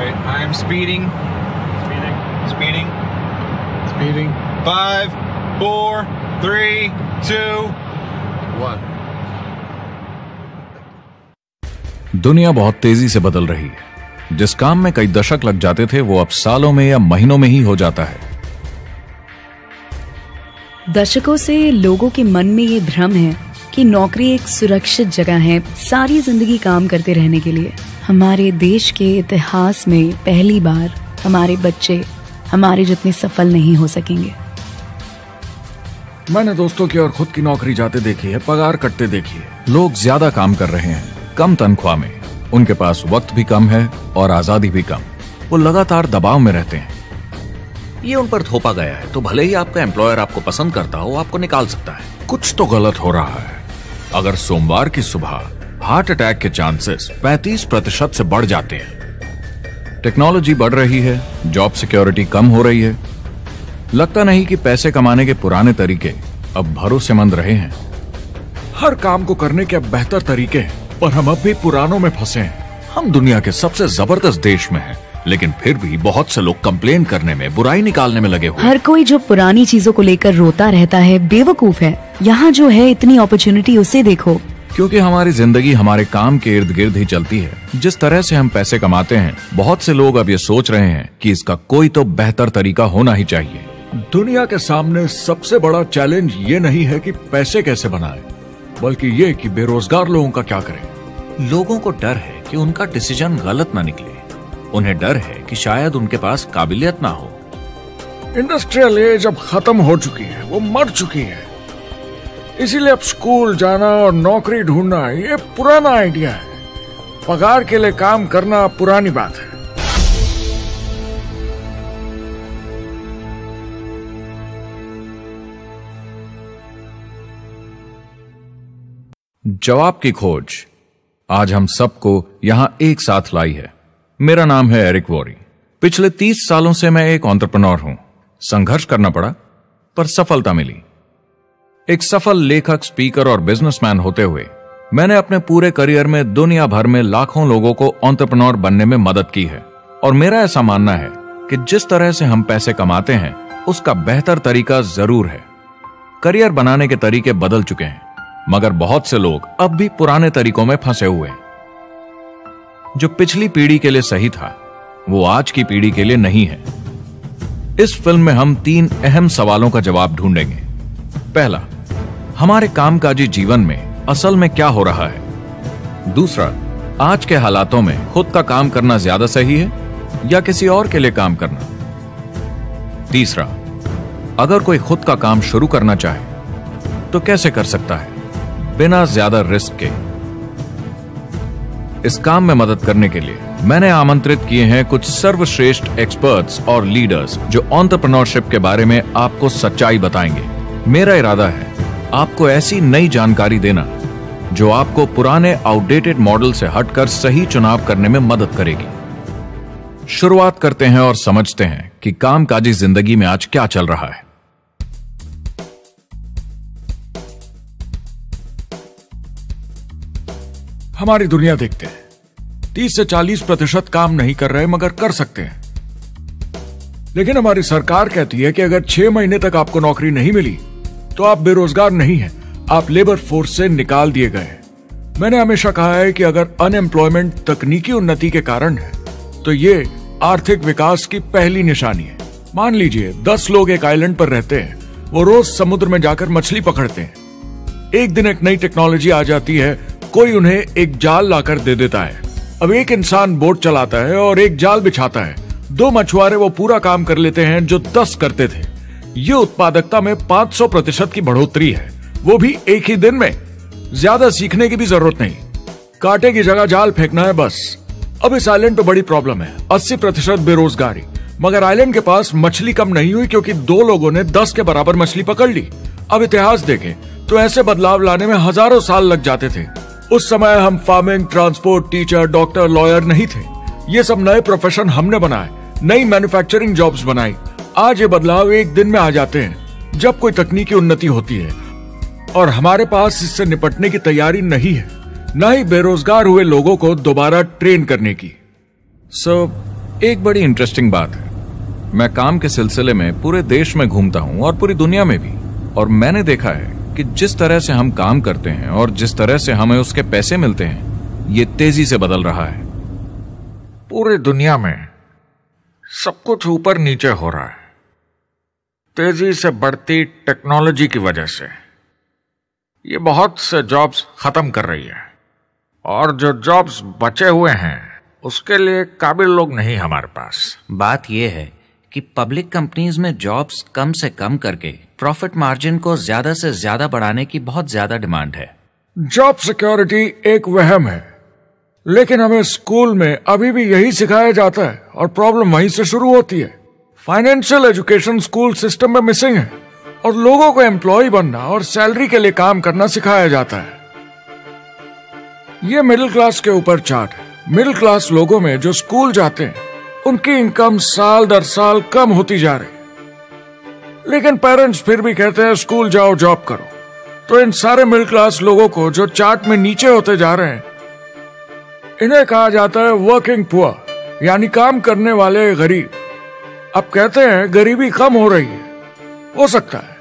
Alright, I am speeding. Speeding. 5, 4, 3, 2, 1. दुनिया बहुत तेजी से बदल रही है। जिस काम में कई दशक लग जाते थे वो अब सालों में या महीनों में ही हो जाता है। दशकों से लोगों के मन में ये भ्रम है कि नौकरी एक सुरक्षित जगह है सारी जिंदगी काम करते रहने के लिए। हमारे देश के इतिहास में पहली बार हमारे बच्चे हमारे जितने सफल नहीं हो सकेंगे। मैंने दोस्तों की और खुद की नौकरी जाते देखी है, पगार कटते देखी है। लोग ज्यादा काम कर रहे हैं कम तनख्वाह में, उनके पास वक्त भी कम है और आजादी भी कम। वो लगातार दबाव में रहते हैं। ये उन पर थोपा गया है तो भले ही आपका एम्प्लॉयर आपको पसंद करता हो, आपको निकाल सकता है। कुछ तो गलत हो रहा है। अगर सोमवार की सुबह हार्ट अटैक के चांसेस 35% से बढ़ जाते हैं। टेक्नोलॉजी बढ़ रही है, जॉब सिक्योरिटी कम हो रही है। लगता नहीं कि पैसे कमाने के पुराने तरीके अब भरोसेमंद रहे हैं। हर काम को करने के अब बेहतर तरीके हैं, पर हम अब भी पुरानों में फंसे हैं। हम दुनिया के सबसे जबरदस्त देश में हैं, लेकिन फिर भी बहुत से लोग कंप्लेन करने में, बुराई निकालने में लगे हुए। हर कोई जो पुरानी चीजों को लेकर रोता रहता है बेवकूफ है। यहाँ जो है इतनी अपॉर्चुनिटी उसे देखो। क्योंकि हमारी जिंदगी हमारे काम के इर्द गिर्द ही चलती है। जिस तरह से हम पैसे कमाते हैं, बहुत से लोग अब ये सोच रहे हैं कि इसका कोई तो बेहतर तरीका होना ही चाहिए। दुनिया के सामने सबसे बड़ा चैलेंज ये नहीं है कि पैसे कैसे बनाएं, बल्कि ये कि बेरोजगार लोगों का क्या करें। लोगों को डर है कि उनका डिसीजन गलत ना निकले। उन्हें डर है कि शायद उनके पास काबिलियत ना हो। इंडस्ट्रियल एज अब खत्म हो चुकी है, वो मर चुकी है। इसीलिए अब स्कूल जाना और नौकरी ढूंढना ये पुराना आइडिया है। पगार के लिए काम करना पुरानी बात है। जवाब की खोज आज हम सबको यहां एक साथ लाई है। मेरा नाम है एरिक वॉरी। पिछले 30 सालों से मैं एक एंटरप्रेन्योर हूं। संघर्ष करना पड़ा, पर सफलता मिली। एक सफल लेखक, स्पीकर और बिजनेसमैन होते हुए मैंने अपने पूरे करियर में दुनिया भर में लाखों लोगों को एंटरप्रेन्योर बनने में मदद की है। और मेरा ऐसा मानना है कि जिस तरह से हम पैसे कमाते हैं उसका बेहतर तरीका जरूर है। करियर बनाने के तरीके बदल चुके हैं, मगर बहुत से लोग अब भी पुराने तरीकों में फंसे हुए हैं। जो पिछली पीढ़ी के लिए सही था वो आज की पीढ़ी के लिए नहीं है। इस फिल्म में हम 3 अहम सवालों का जवाब ढूंढेंगे। पहला, हमारे कामकाजी जीवन में असल में क्या हो रहा है। दूसरा, आज के हालातों में खुद का काम करना ज्यादा सही है या किसी और के लिए काम करना। तीसरा, अगर कोई खुद का काम शुरू करना चाहे तो कैसे कर सकता है बिना ज्यादा रिस्क के। इस काम में मदद करने के लिए मैंने आमंत्रित किए हैं कुछ सर्वश्रेष्ठ एक्सपर्ट्स और लीडर्स जो एंटरप्रेन्योरशिप के बारे में आपको सच्चाई बताएंगे। मेरा इरादा है आपको ऐसी नई जानकारी देना जो आपको पुराने आउटडेटेड मॉडल से हटकर सही चुनाव करने में मदद करेगी। शुरुआत करते हैं और समझते हैं कि कामकाजी जिंदगी में आज क्या चल रहा है। हमारी दुनिया देखते हैं, 30 से 40% काम नहीं कर रहे मगर कर सकते हैं। लेकिन हमारी सरकार कहती है कि अगर 6 महीने तक आपको नौकरी नहीं मिली तो आप बेरोजगार नहीं हैं, आप लेबर फोर्स से निकाल दिए गए हैं। मैंने हमेशा कहा है कि अगर अनएम्प्लॉयमेंट तकनीकी उन्नति के कारण है तो ये आर्थिक विकास की पहली निशानी है। मान लीजिए 10 लोग एक आइलैंड पर रहते हैं, वो रोज समुद्र में जाकर मछली पकड़ते हैं। एक दिन एक नई टेक्नोलॉजी आ जाती है, कोई उन्हें एक जाल लाकर दे देता है। अब एक इंसान बोट चलाता है और एक जाल बिछाता है। 2 मछुआरे वो पूरा काम कर लेते हैं जो 10 करते थे। ये उत्पादकता में 500% की बढ़ोतरी है, वो भी एक ही दिन में। ज्यादा सीखने की भी जरूरत नहीं, कांटे की जगह जाल फेंकना है बस। अब इस आइलैंड पे बड़ी प्रॉब्लम है, 80% बेरोजगारी। मगर आइलैंड के पास मछली कम नहीं हुई क्योंकि 2 लोगों ने 10 के बराबर मछली पकड़ ली। अब इतिहास देखें तो ऐसे बदलाव लाने में हजारों साल लग जाते थे। उस समय हम farming, transport, teacher, doctor, lawyer नहीं थे। ये सब नए प्रोफेशन हमने बनाए, नई मैन्युफैक्चरिंग जॉब्स बनाई। आज ये बदलाव एक दिन में आ जाते हैं जब कोई तकनीकी उन्नति होती है, और हमारे पास इससे निपटने की तैयारी नहीं है, न ही बेरोजगार हुए लोगों को दोबारा ट्रेन करने की। एक बड़ी इंटरेस्टिंग बात है, मैं काम के सिलसिले में पूरे देश में घूमता हूं और पूरी दुनिया में भी, और मैंने देखा है कि जिस तरह से हम काम करते हैं और जिस तरह से हमें उसके पैसे मिलते हैं, ये तेजी से बदल रहा है। पूरी दुनिया में सब कुछ ऊपर नीचे हो रहा है, तेजी से बढ़ती टेक्नोलॉजी की वजह से। ये बहुत से जॉब्स खत्म कर रही है, और जो जॉब्स बचे हुए हैं उसके लिए काबिल लोग नहीं हमारे पास। बात यह है कि पब्लिक कंपनीज में जॉब्स कम से कम करके प्रॉफिट मार्जिन को ज्यादा से ज्यादा बढ़ाने की बहुत ज्यादा डिमांड है। जॉब सिक्योरिटी एक वहम है, लेकिन हमें स्कूल में अभी भी यही सिखाया जाता है और प्रॉब्लम वहीं से शुरू होती है। फाइनेंशियल एजुकेशन स्कूल सिस्टम में मिसिंग है और लोगों को एम्प्लॉय बनना और सैलरी के लिए काम करना सिखाया जाता है। ये मिडिल क्लास के ऊपर चार्ट है। मिडिल क्लास लोगों में जो स्कूल जाते हैं उनकी इनकम साल दर साल कम होती जा रही है, लेकिन पेरेंट्स फिर भी कहते हैं स्कूल जाओ, जॉब करो। तो इन सारे मिडिल क्लास लोगों को जो चार्ट में नीचे होते जा रहे हैं, इन्हें कहा जाता है वर्किंग पुअर, यानी काम करने वाले गरीब। अब कहते हैं गरीबी कम हो रही है, हो सकता है,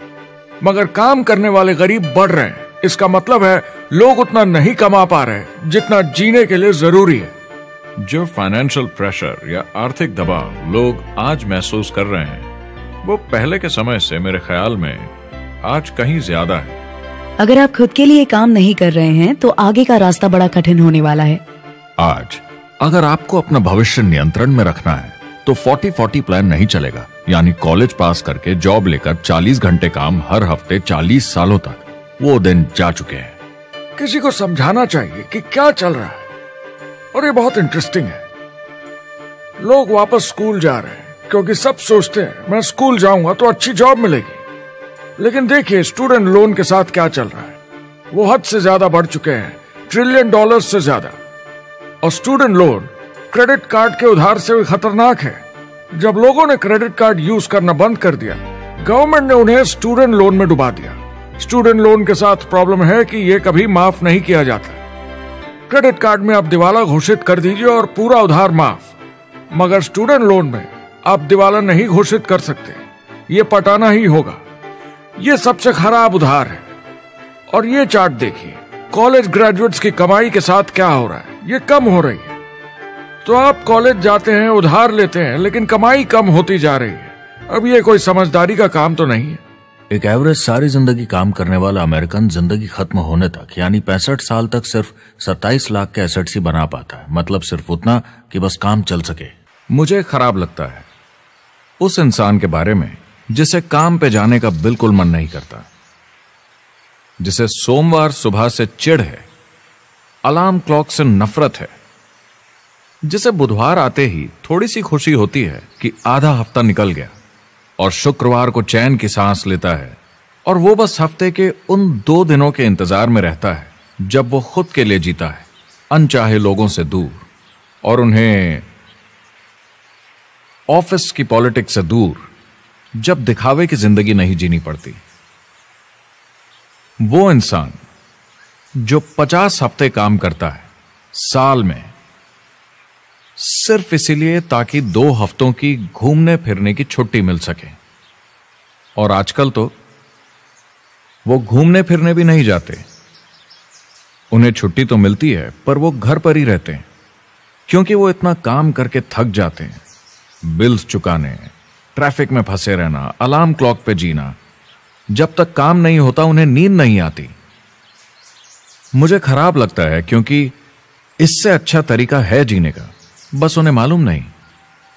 मगर काम करने वाले गरीब बढ़ रहे हैं। इसका मतलब है लोग उतना नहीं कमा पा रहे जितना जीने के लिए जरूरी है। जो फाइनेंशियल प्रेशर या आर्थिक दबाव लोग आज महसूस कर रहे हैं, वो पहले के समय से मेरे ख्याल में आज कहीं ज्यादा है। अगर आप खुद के लिए काम नहीं कर रहे हैं तो आगे का रास्ता बड़ा कठिन होने वाला है। आज अगर आपको अपना भविष्य नियंत्रण में रखना है तो 40-40 प्लान नहीं चलेगा, यानी कॉलेज पास करके जॉब लेकर 40 घंटे काम हर हफ्ते 40 सालों तक, वो दिन जा चुके हैं। किसी को समझाना चाहिए कि क्या चल रहा है, और ये बहुत इंटरेस्टिंग है। लोग वापस स्कूल जा रहे हैं क्योंकि सब सोचते हैं मैं स्कूल जाऊंगा तो अच्छी जॉब मिलेगी। लेकिन देखिए स्टूडेंट लोन के साथ क्या चल रहा है, वो हद से ज्यादा बढ़ चुके हैं, $1 ट्रिलियन से ज्यादा। और स्टूडेंट लोन क्रेडिट कार्ड के उधार से भी खतरनाक है। जब लोगों ने क्रेडिट कार्ड यूज करना बंद कर दिया, गवर्नमेंट ने उन्हें स्टूडेंट लोन में डुबा दिया। स्टूडेंट लोन के साथ प्रॉब्लम है कि ये कभी माफ नहीं किया जाता। क्रेडिट कार्ड में आप दिवाला घोषित कर दीजिए और पूरा उधार माफ, मगर स्टूडेंट लोन में आप दिवाला नहीं घोषित कर सकते, ये पटाना ही होगा। ये सबसे खराब उधार है। और ये चार्ट देखिए, कॉलेज ग्रेजुएट्स की कमाई के साथ क्या हो रहा है, ये कम हो रही है। तो आप कॉलेज जाते हैं, उधार लेते हैं, लेकिन कमाई कम होती जा रही है। अब ये कोई समझदारी का काम तो नहीं है। एक एवरेज सारी जिंदगी काम करने वाला अमेरिकन जिंदगी खत्म होने तक, यानी 65 साल तक सिर्फ 27 लाख के एसेट्स ही बना पाता है। मतलब सिर्फ उतना कि बस काम चल सके। मुझे खराब लगता है उस इंसान के बारे में जिसे काम पे जाने का बिल्कुल मन नहीं करता, जिसे सोमवार सुबह से चिढ़ है, अलार्म क्लॉक से नफरत है, जिसे बुधवार आते ही थोड़ी सी खुशी होती है कि आधा हफ्ता निकल गया, और शुक्रवार को चैन की सांस लेता है, और वो बस हफ्ते के उन 2 दिनों के इंतजार में रहता है जब वो खुद के लिए जीता है, अनचाहे लोगों से दूर, और उन्हें ऑफिस की पॉलिटिक्स से दूर, जब दिखावे की जिंदगी नहीं जीनी पड़ती। वो इंसान जो 50 हफ्ते काम करता है साल में, सिर्फ इसीलिए ताकि 2 हफ्तों की घूमने फिरने की छुट्टी मिल सके। और आजकल तो वो घूमने फिरने भी नहीं जाते। उन्हें छुट्टी तो मिलती है पर वो घर पर ही रहते हैं, क्योंकि वो इतना काम करके थक जाते हैं। बिल्स चुकाने, ट्रैफिक में फंसे रहना, अलार्म क्लॉक पे जीना, जब तक काम नहीं होता उन्हें नींद नहीं आती। मुझे खराब लगता है क्योंकि इससे अच्छा तरीका है जीने का, बस उन्हें मालूम नहीं।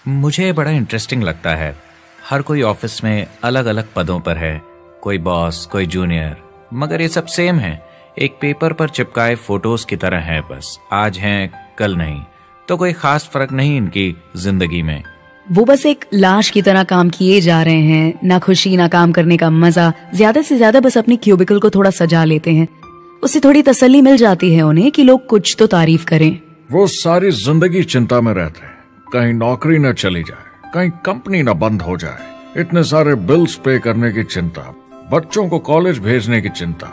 मुझे बड़ा इंटरेस्टिंग लगता है, हर कोई ऑफिस में अलग अलग पदों पर है, कोई बॉस, कोई जूनियर, मगर ये सब सेम है, एक पेपर पर चिपकाए फोटोज की तरह है। बस आज हैं कल नहीं, तो कोई खास फर्क नहीं इनकी जिंदगी में। वो बस एक लाश की तरह काम किए जा रहे हैं, ना खुशी ना काम करने का मजा। ज्यादा से ज्यादा बस अपनी क्यूबिकल को थोड़ा सजा लेते हैं, उससे थोड़ी तसल्ली मिल जाती है उन्हें कि लोग कुछ तो तारीफ करें। वो सारी जिंदगी चिंता में रहते हैं, कहीं नौकरी न चली जाए, कहीं कंपनी न बंद हो जाए, इतने सारे बिल्स पे करने की चिंता, बच्चों को कॉलेज भेजने की चिंता,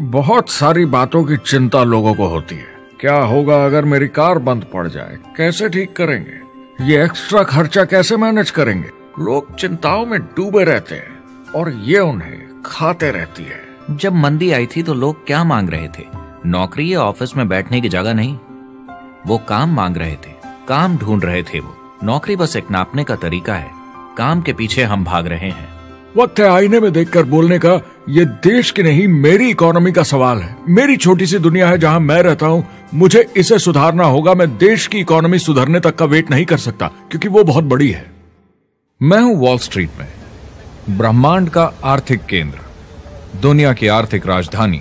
बहुत सारी बातों की चिंता लोगों को होती है। क्या होगा अगर मेरी कार बंद पड़ जाए, कैसे ठीक करेंगे, ये एक्स्ट्रा खर्चा कैसे मैनेज करेंगे? लोग चिंताओं में डूबे रहते हैं और ये उन्हें खाते रहती है। जब मंदी आई थी तो लोग क्या मांग रहे थे? नौकरी या ऑफिस में बैठने की जगह नहीं, वो काम मांग रहे थे, काम ढूंढ रहे थे। वो नौकरी बस एक नापने का तरीका है, काम के पीछे हम भाग रहे हैं। वक्त है आईने में देखकर बोलने का। ये देश की नहीं, मेरी इकोनॉमी का सवाल है। मेरी छोटी सी दुनिया है जहां मैं रहता हूं, मुझे इसे सुधारना होगा। मैं देश की इकोनॉमी सुधरने तक का वेट नहीं कर सकता, क्योंकि वो बहुत बड़ी है। मैं हूं वॉल स्ट्रीट में, ब्रह्मांड का आर्थिक केंद्र, दुनिया की आर्थिक राजधानी।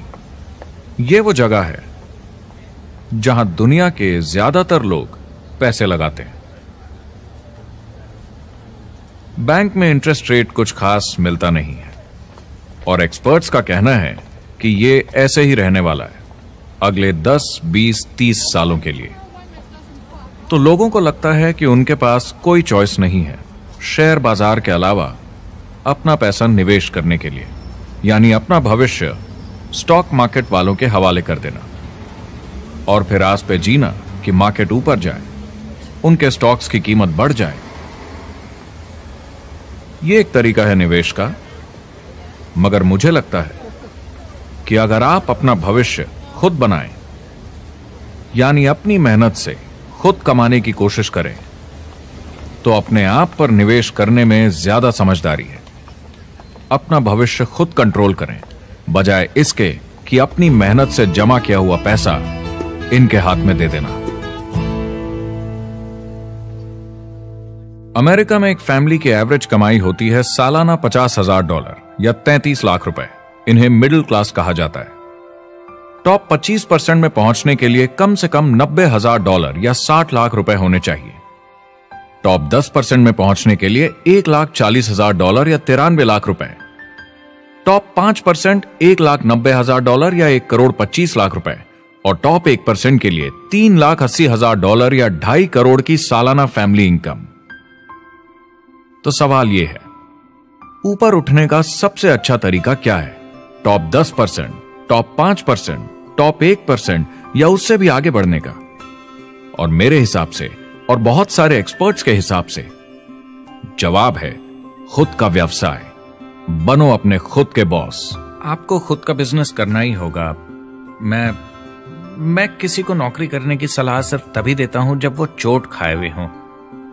ये वो जगह है जहां दुनिया के ज्यादातर लोग पैसे लगाते हैं। बैंक में इंटरेस्ट रेट कुछ खास मिलता नहीं है और एक्सपर्ट्स का कहना है कि ये ऐसे ही रहने वाला है अगले 10, 20, 30 सालों के लिए। तो लोगों को लगता है कि उनके पास कोई चॉइस नहीं है शेयर बाजार के अलावा अपना पैसा निवेश करने के लिए, यानी अपना भविष्य स्टॉक मार्केट वालों के हवाले कर देना और फिर आस पे जीना कि मार्केट ऊपर जाए, उनके स्टॉक्स की कीमत बढ़ जाए। यह एक तरीका है निवेश का, मगर मुझे लगता है कि अगर आप अपना भविष्य खुद बनाएं, यानी अपनी मेहनत से खुद कमाने की कोशिश करें, तो अपने आप पर निवेश करने में ज्यादा समझदारी है। अपना भविष्य खुद कंट्रोल करें, बजाय इसके कि अपनी मेहनत से जमा किया हुआ पैसा इनके हाथ में दे देना। अमेरिका में एक फैमिली की एवरेज कमाई होती है सालाना $50,000 या 33 लाख रुपए। इन्हें मिडिल क्लास कहा जाता है। टॉप 25% में पहुंचने के लिए कम से कम $90,000 या 60 लाख रुपए होने चाहिए। टॉप 10% में पहुंचने के लिए $1,40,000 या 93 लाख रुपए। टॉप 5% $1,90,000 या 1,25,00,000 रुपए और टॉप 1% के लिए $3,80,000 या 2.5 करोड़ की सालाना फैमिली इनकम। तो सवाल यह है, ऊपर उठने का सबसे अच्छा तरीका क्या है? टॉप 10%, टॉप 5%, टॉप 1% या उससे भी आगे बढ़ने का? और मेरे हिसाब से और बहुत सारे एक्सपर्ट्स के हिसाब से जवाब है खुद का व्यवसाय। बनो अपने खुद के बॉस। आपको खुद का बिजनेस करना ही होगा। मैं किसी को नौकरी करने की सलाह सिर्फ तभी देता हूं जब वो चोट खाए हुए हों।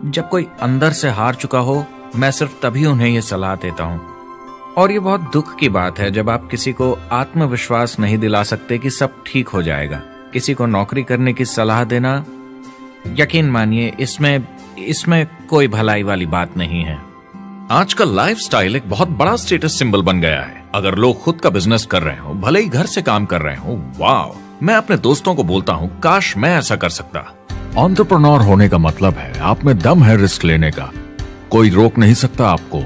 जब कोई अंदर से हार चुका हो, मैं सिर्फ तभी उन्हें यह सलाह देता हूं। और ये बहुत दुख की बात है जब आप किसी को आत्मविश्वास नहीं दिला सकते कि सब ठीक हो जाएगा। किसी को नौकरी करने की सलाह देना, यकीन मानिए, इसमें कोई भलाई वाली बात नहीं है। आजकल लाइफस्टाइल एक बहुत बड़ा स्टेटस सिंबल बन गया है। अगर लोग खुद का बिजनेस कर रहे हो, भले ही घर से काम कर रहे हो, वाह! मैं अपने दोस्तों को बोलता हूं, काश मैं ऐसा कर सकता। एंटरप्रेन्योर होने का मतलब है आप में दम है रिस्क लेने का। कोई रोक नहीं सकता आपको।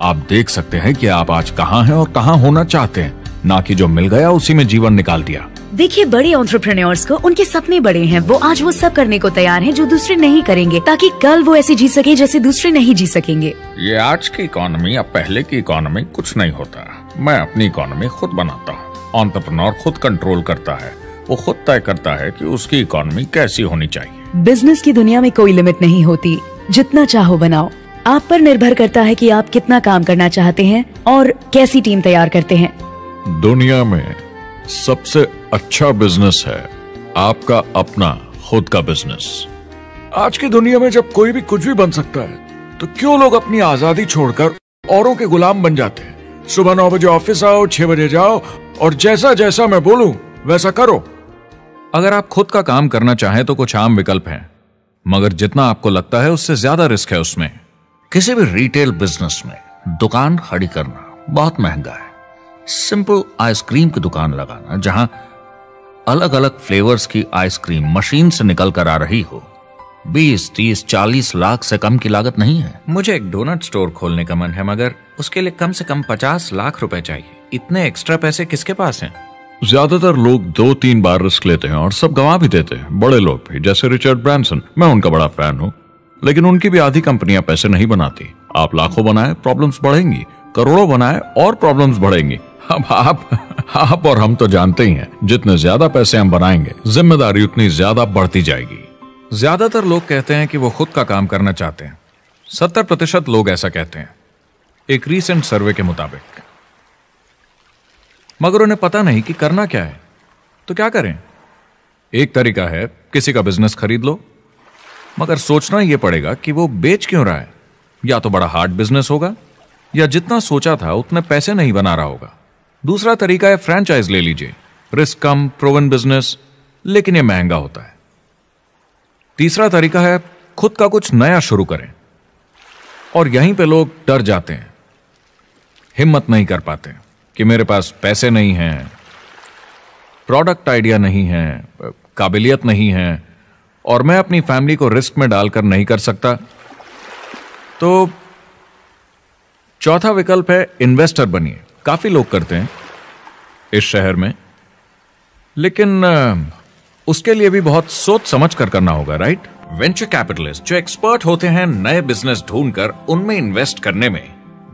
आप देख सकते हैं कि आप आज कहां हैं और कहां होना चाहते हैं, ना कि जो मिल गया उसी में जीवन निकाल दिया। देखिए, बड़े एंटरप्रेन्योर्स को उनके सपने बड़े हैं। वो आज वो सब करने को तैयार हैं जो दूसरे नहीं करेंगे, ताकि कल वो ऐसे जी सके जैसे दूसरे नहीं जी सकेंगे। ये आज की इकोनॉमी या पहले की इकोनॉमी कुछ नहीं होता। मैं अपनी इकोनॉमी खुद बनाता हूँ। एंटरप्रेन्योर खुद कंट्रोल करता है। वो खुद तय करता है कि उसकी इकोनॉमी कैसी होनी चाहिए। बिजनेस की दुनिया में कोई लिमिट नहीं होती। जितना चाहो बनाओ। आप पर निर्भर करता है कि आप कितना काम करना चाहते हैं और कैसी टीम तैयार करते हैं। दुनिया में सबसे अच्छा बिजनेस है आपका अपना खुद का बिजनेस। आज की दुनिया में जब कोई भी कुछ भी बन सकता है, तो क्यों लोग अपनी आजादी छोड़कर औरों के गुलाम बन जाते हैं? सुबह 9 बजे ऑफिस आओ, 6 बजे जाओ और जैसा जैसा मैं बोलूं वैसा करो। अगर आप खुद का काम करना चाहें तो कुछ आम विकल्प हैं, मगर जितना आपको लगता है उससे ज्यादा रिस्क है उसमें। किसी भी रिटेल बिजनेस में दुकान खड़ी करना बहुत महंगा है। सिंपल आइसक्रीम की दुकान लगाना जहां अलग अलग फ्लेवर्स की आइसक्रीम मशीन से निकल कर आ रही हो, 20, 30, 40 लाख से कम की लागत नहीं है। मुझे एक डोनट स्टोर खोलने का मन है, मगर उसके लिए कम से कम 50 लाख रुपए चाहिए। इतने एक्स्ट्रा पैसे किसके पास हैं? ज्यादातर लोग 2-3 बार रिस्क लेते हैं और सब गंवा भी देते हैं। बड़े लोग भी, जैसे रिचर्ड ब्रांसन। मैं उनका बड़ा फैन हूं, लेकिन उनकी भी आधी कंपनियां पैसे नहीं बनाती। आप लाखों बनाए, प्रॉब्लम्स बढ़ेंगी। करोड़ों बनाए और प्रॉब्लम्स बढ़ेंगी। अब आप और हम तो जानते ही हैं, जितने ज्यादा पैसे हम बनाएंगे, जिम्मेदारी उतनी ज्यादा बढ़ती जाएगी। ज्यादातर लोग कहते हैं कि वो खुद का काम करना चाहते हैं। 70% लोग ऐसा कहते हैं, एक रीसेंट सर्वे के मुताबिक। मगर उन्हें पता नहीं कि करना क्या है। तो क्या करें? एक तरीका है किसी का बिजनेस खरीद लो, मगर सोचना यह पड़ेगा कि वो बेच क्यों रहा है। या तो बड़ा हार्ड बिजनेस होगा, या जितना सोचा था उतने पैसे नहीं बना रहा होगा। दूसरा तरीका है फ्रेंचाइज ले लीजिए, रिस्क कम, प्रूवन बिजनेस, लेकिन यह महंगा होता है। तीसरा तरीका है खुद का कुछ नया शुरू करें, और यहीं पे लोग डर जाते हैं, हिम्मत नहीं कर पाते कि मेरे पास पैसे नहीं हैं, प्रोडक्ट आइडिया नहीं है, काबिलियत नहीं है, और मैं अपनी फैमिली को रिस्क में डालकर नहीं कर सकता। तो चौथा विकल्प है इन्वेस्टर बनिए। काफी लोग करते हैं इस शहर में, लेकिन उसके लिए भी बहुत सोच समझ कर करना होगा, राइट? वेंचर कैपिटलिस्ट जो एक्सपर्ट होते हैं नए बिजनेस ढूंढकर उनमें इन्वेस्ट करने में,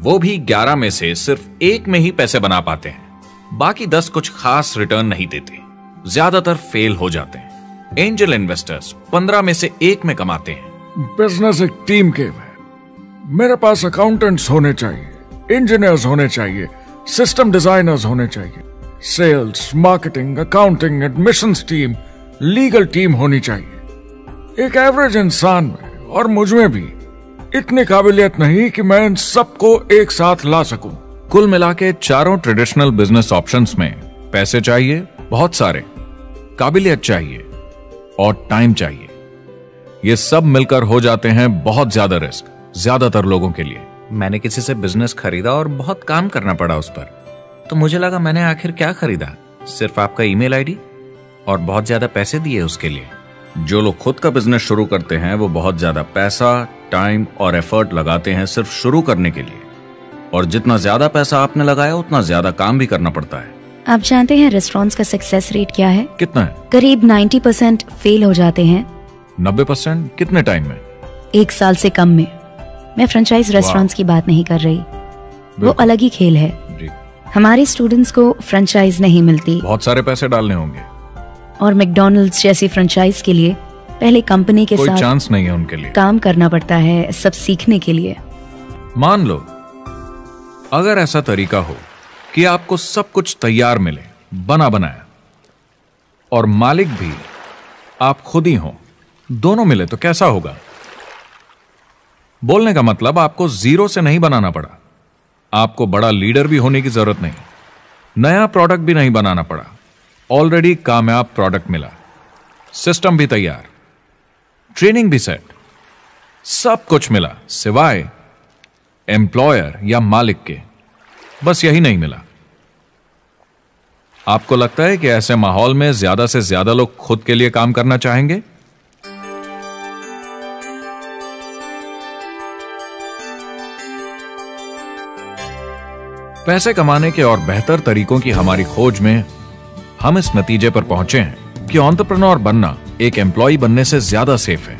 वो भी 11 में से सिर्फ 1 में ही पैसे बना पाते हैं। बाकी 10 कुछ खास रिटर्न नहीं देते, ज्यादातर फेल हो जाते हैं। एंजल इन्वेस्टर्स 15 में से 1 में कमाते हैं। बिजनेस एक टीम गेम है। मेरे पास अकाउंटेंट्स होने चाहिए, इंजीनियर्स होने चाहिए, सिस्टम डिजाइनर्स होने चाहिए, sales, marketing, accounting, admissions team, legal team होनी चाहिए। एक एवरेज इंसान में और मुझ में भी इतनी काबिलियत नहीं कि मैं इन सबको एक साथ ला सकूं। कुल मिला के चारों ट्रेडिशनल बिजनेस ऑप्शंस में पैसे चाहिए बहुत सारे, काबिलियत चाहिए और टाइम चाहिए। ये सब मिलकर हो जाते हैं बहुत ज्यादा रिस्क ज्यादातर लोगों के लिए। मैंने किसी से बिजनेस खरीदा और बहुत काम करना पड़ा उस पर, तो मुझे लगा मैंने आखिर क्या खरीदा, सिर्फ आपका ईमेल आईडी, और बहुत ज्यादा पैसे दिए उसके लिए। जो लोग खुद का बिजनेस शुरू करते हैं वो बहुत ज्यादा पैसा, टाइम और एफर्ट लगाते हैं सिर्फ शुरू करने के लिए, और जितना ज्यादा पैसा आपने लगाया उतना ज्यादा काम भी करना पड़ता है। आप जानते हैं रेस्टोरेंट्स का सक्सेस रेट क्या है? कितना है? करीब 90% फेल हो जाते हैं। 90%? कितने टाइम में? 1 साल से कम में। मैं फ्रेंचाइज रेस्टोरेंट्स की बात नहीं कर रही, वो अलग ही खेल है। जी। हमारे स्टूडेंट्स को फ्रेंचाइज नहीं मिलती, बहुत सारे पैसे डालने होंगे, और मैकडॉनल्ड्स जैसी फ्रेंचाइज के लिए पहले कंपनी के कोई साथ चांस नहीं है उनके लिए। काम करना पड़ता है सब सीखने के लिए। मान लो अगर ऐसा तरीका हो कि आपको सब कुछ तैयार मिले, बना बनाया, और मालिक भी आप खुद ही हो, दोनों मिले, तो कैसा होगा? बोलने का मतलब आपको जीरो से नहीं बनाना पड़ा, आपको बड़ा लीडर भी होने की जरूरत नहीं, नया प्रोडक्ट भी नहीं बनाना पड़ा, ऑलरेडी कामयाब प्रोडक्ट मिला, सिस्टम भी तैयार, ट्रेनिंग भी सेट, सब कुछ मिला सिवाय एम्प्लॉयर या मालिक के। बस यही नहीं मिला। आपको लगता है कि ऐसे माहौल में ज्यादा से ज्यादा लोग खुद के लिए काम करना चाहेंगे? पैसे कमाने के और बेहतर तरीकों की हमारी खोज में हम इस नतीजे पर पहुंचे हैं कि एंटरप्रेन्योर बनना एक एम्प्लॉय बनने से ज्यादा सेफ है,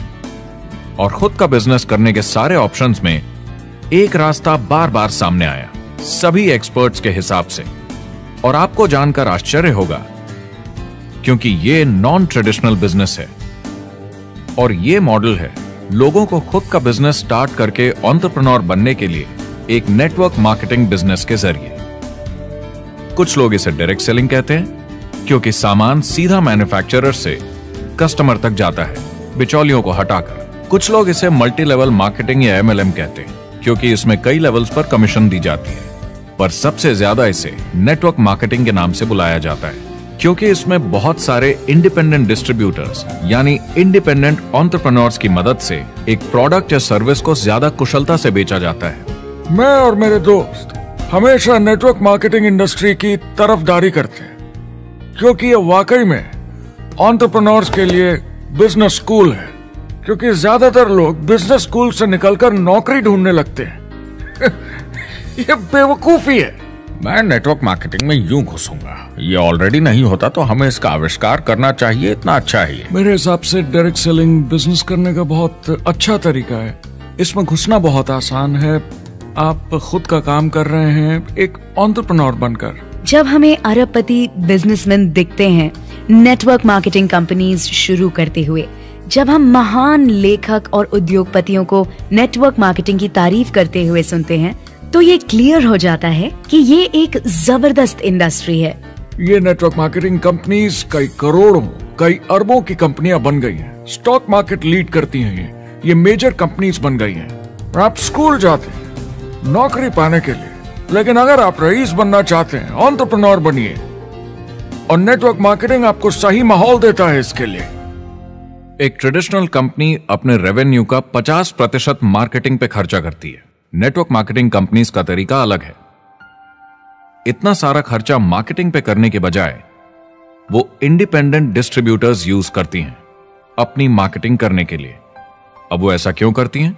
और खुद का बिजनेस करने के सारे ऑप्शंस में एक रास्ता बार बार सामने आया सभी एक्सपर्ट्स के हिसाब से। और आपको जानकर आश्चर्य होगा क्योंकि ये नॉन ट्रेडिशनल बिजनेस है, और ये मॉडल है लोगों को खुद का बिजनेस स्टार्ट करके एंटरप्रेन्योर बनने के लिए एक नेटवर्क मार्केटिंग बिजनेस के जरिए। कुछ लोग इसे डायरेक्ट सेलिंग कहते हैं क्योंकि सामान सीधा मैन्युफैक्चरर से कस्टमर तक जाता है बिचौलियों को हटाकर। कुछ लोग इसे मल्टी लेवल मार्केटिंग या MLM कहते हैं क्योंकि इसमें कई लेवल्स पर कमीशन दी जाती है, पर सबसे ज्यादा इसे नेटवर्क मार्केटिंग के नाम से बुलाया जाता है क्योंकि इसमें बहुत सारे इंडिपेंडेंट डिस्ट्रीब्यूटर्स यानी इंडिपेंडेंट एंटरप्रेन्योर्स की मदद से एक प्रोडक्ट या सर्विस को ज्यादा कुशलता से बेचा जाता है। मैं और मेरे दोस्त हमेशा नेटवर्क मार्केटिंग इंडस्ट्री की तरफदारी करते हैं क्योंकि ये वाकई में एंटरप्रेन्योर्स के लिए बिजनेस स्कूल है, क्योंकि ज्यादातर लोग बिजनेस स्कूल से निकलकर नौकरी ढूंढने लगते हैं। ये बेवकूफी है। मैं नेटवर्क मार्केटिंग में यूं घुसूंगा, ये ऑलरेडी नहीं होता तो हमें इसका आविष्कार करना चाहिए, इतना अच्छा है ये। मेरे हिसाब से डायरेक्ट सेलिंग बिजनेस करने का बहुत अच्छा तरीका है। इसमें घुसना बहुत आसान है। आप खुद का काम कर रहे हैं एक एंटरप्रेन्योर बनकर। जब हमें अरबपति बिजनेसमैन दिखते हैं नेटवर्क मार्केटिंग कंपनीज शुरू करते हुए, जब हम महान लेखक और उद्योगपतियों को नेटवर्क मार्केटिंग की तारीफ करते हुए सुनते हैं तो ये क्लियर हो जाता है कि ये एक जबरदस्त इंडस्ट्री है। ये नेटवर्क मार्केटिंग कंपनीज कई करोड़ों, कई अरबों की कंपनियां बन गई हैं। स्टॉक मार्केट लीड करती हैं ये मेजर कंपनीज बन गई हैं। आप स्कूल जाते हैं नौकरी पाने के लिए, लेकिन अगर आप रईस बनना चाहते हैं, एंटरप्रेन्योर बनिए, और नेटवर्क मार्केटिंग आपको सही माहौल देता है इसके लिए। एक ट्रेडिशनल कंपनी अपने रेवेन्यू का 50% मार्केटिंग पे खर्चा करती है। नेटवर्क मार्केटिंग कंपनीज का तरीका अलग है। इतना सारा खर्चा मार्केटिंग पे करने के बजाय वो इंडिपेंडेंट डिस्ट्रीब्यूटर्स यूज करती हैं अपनी मार्केटिंग करने के लिए। अब वो ऐसा क्यों करती हैं?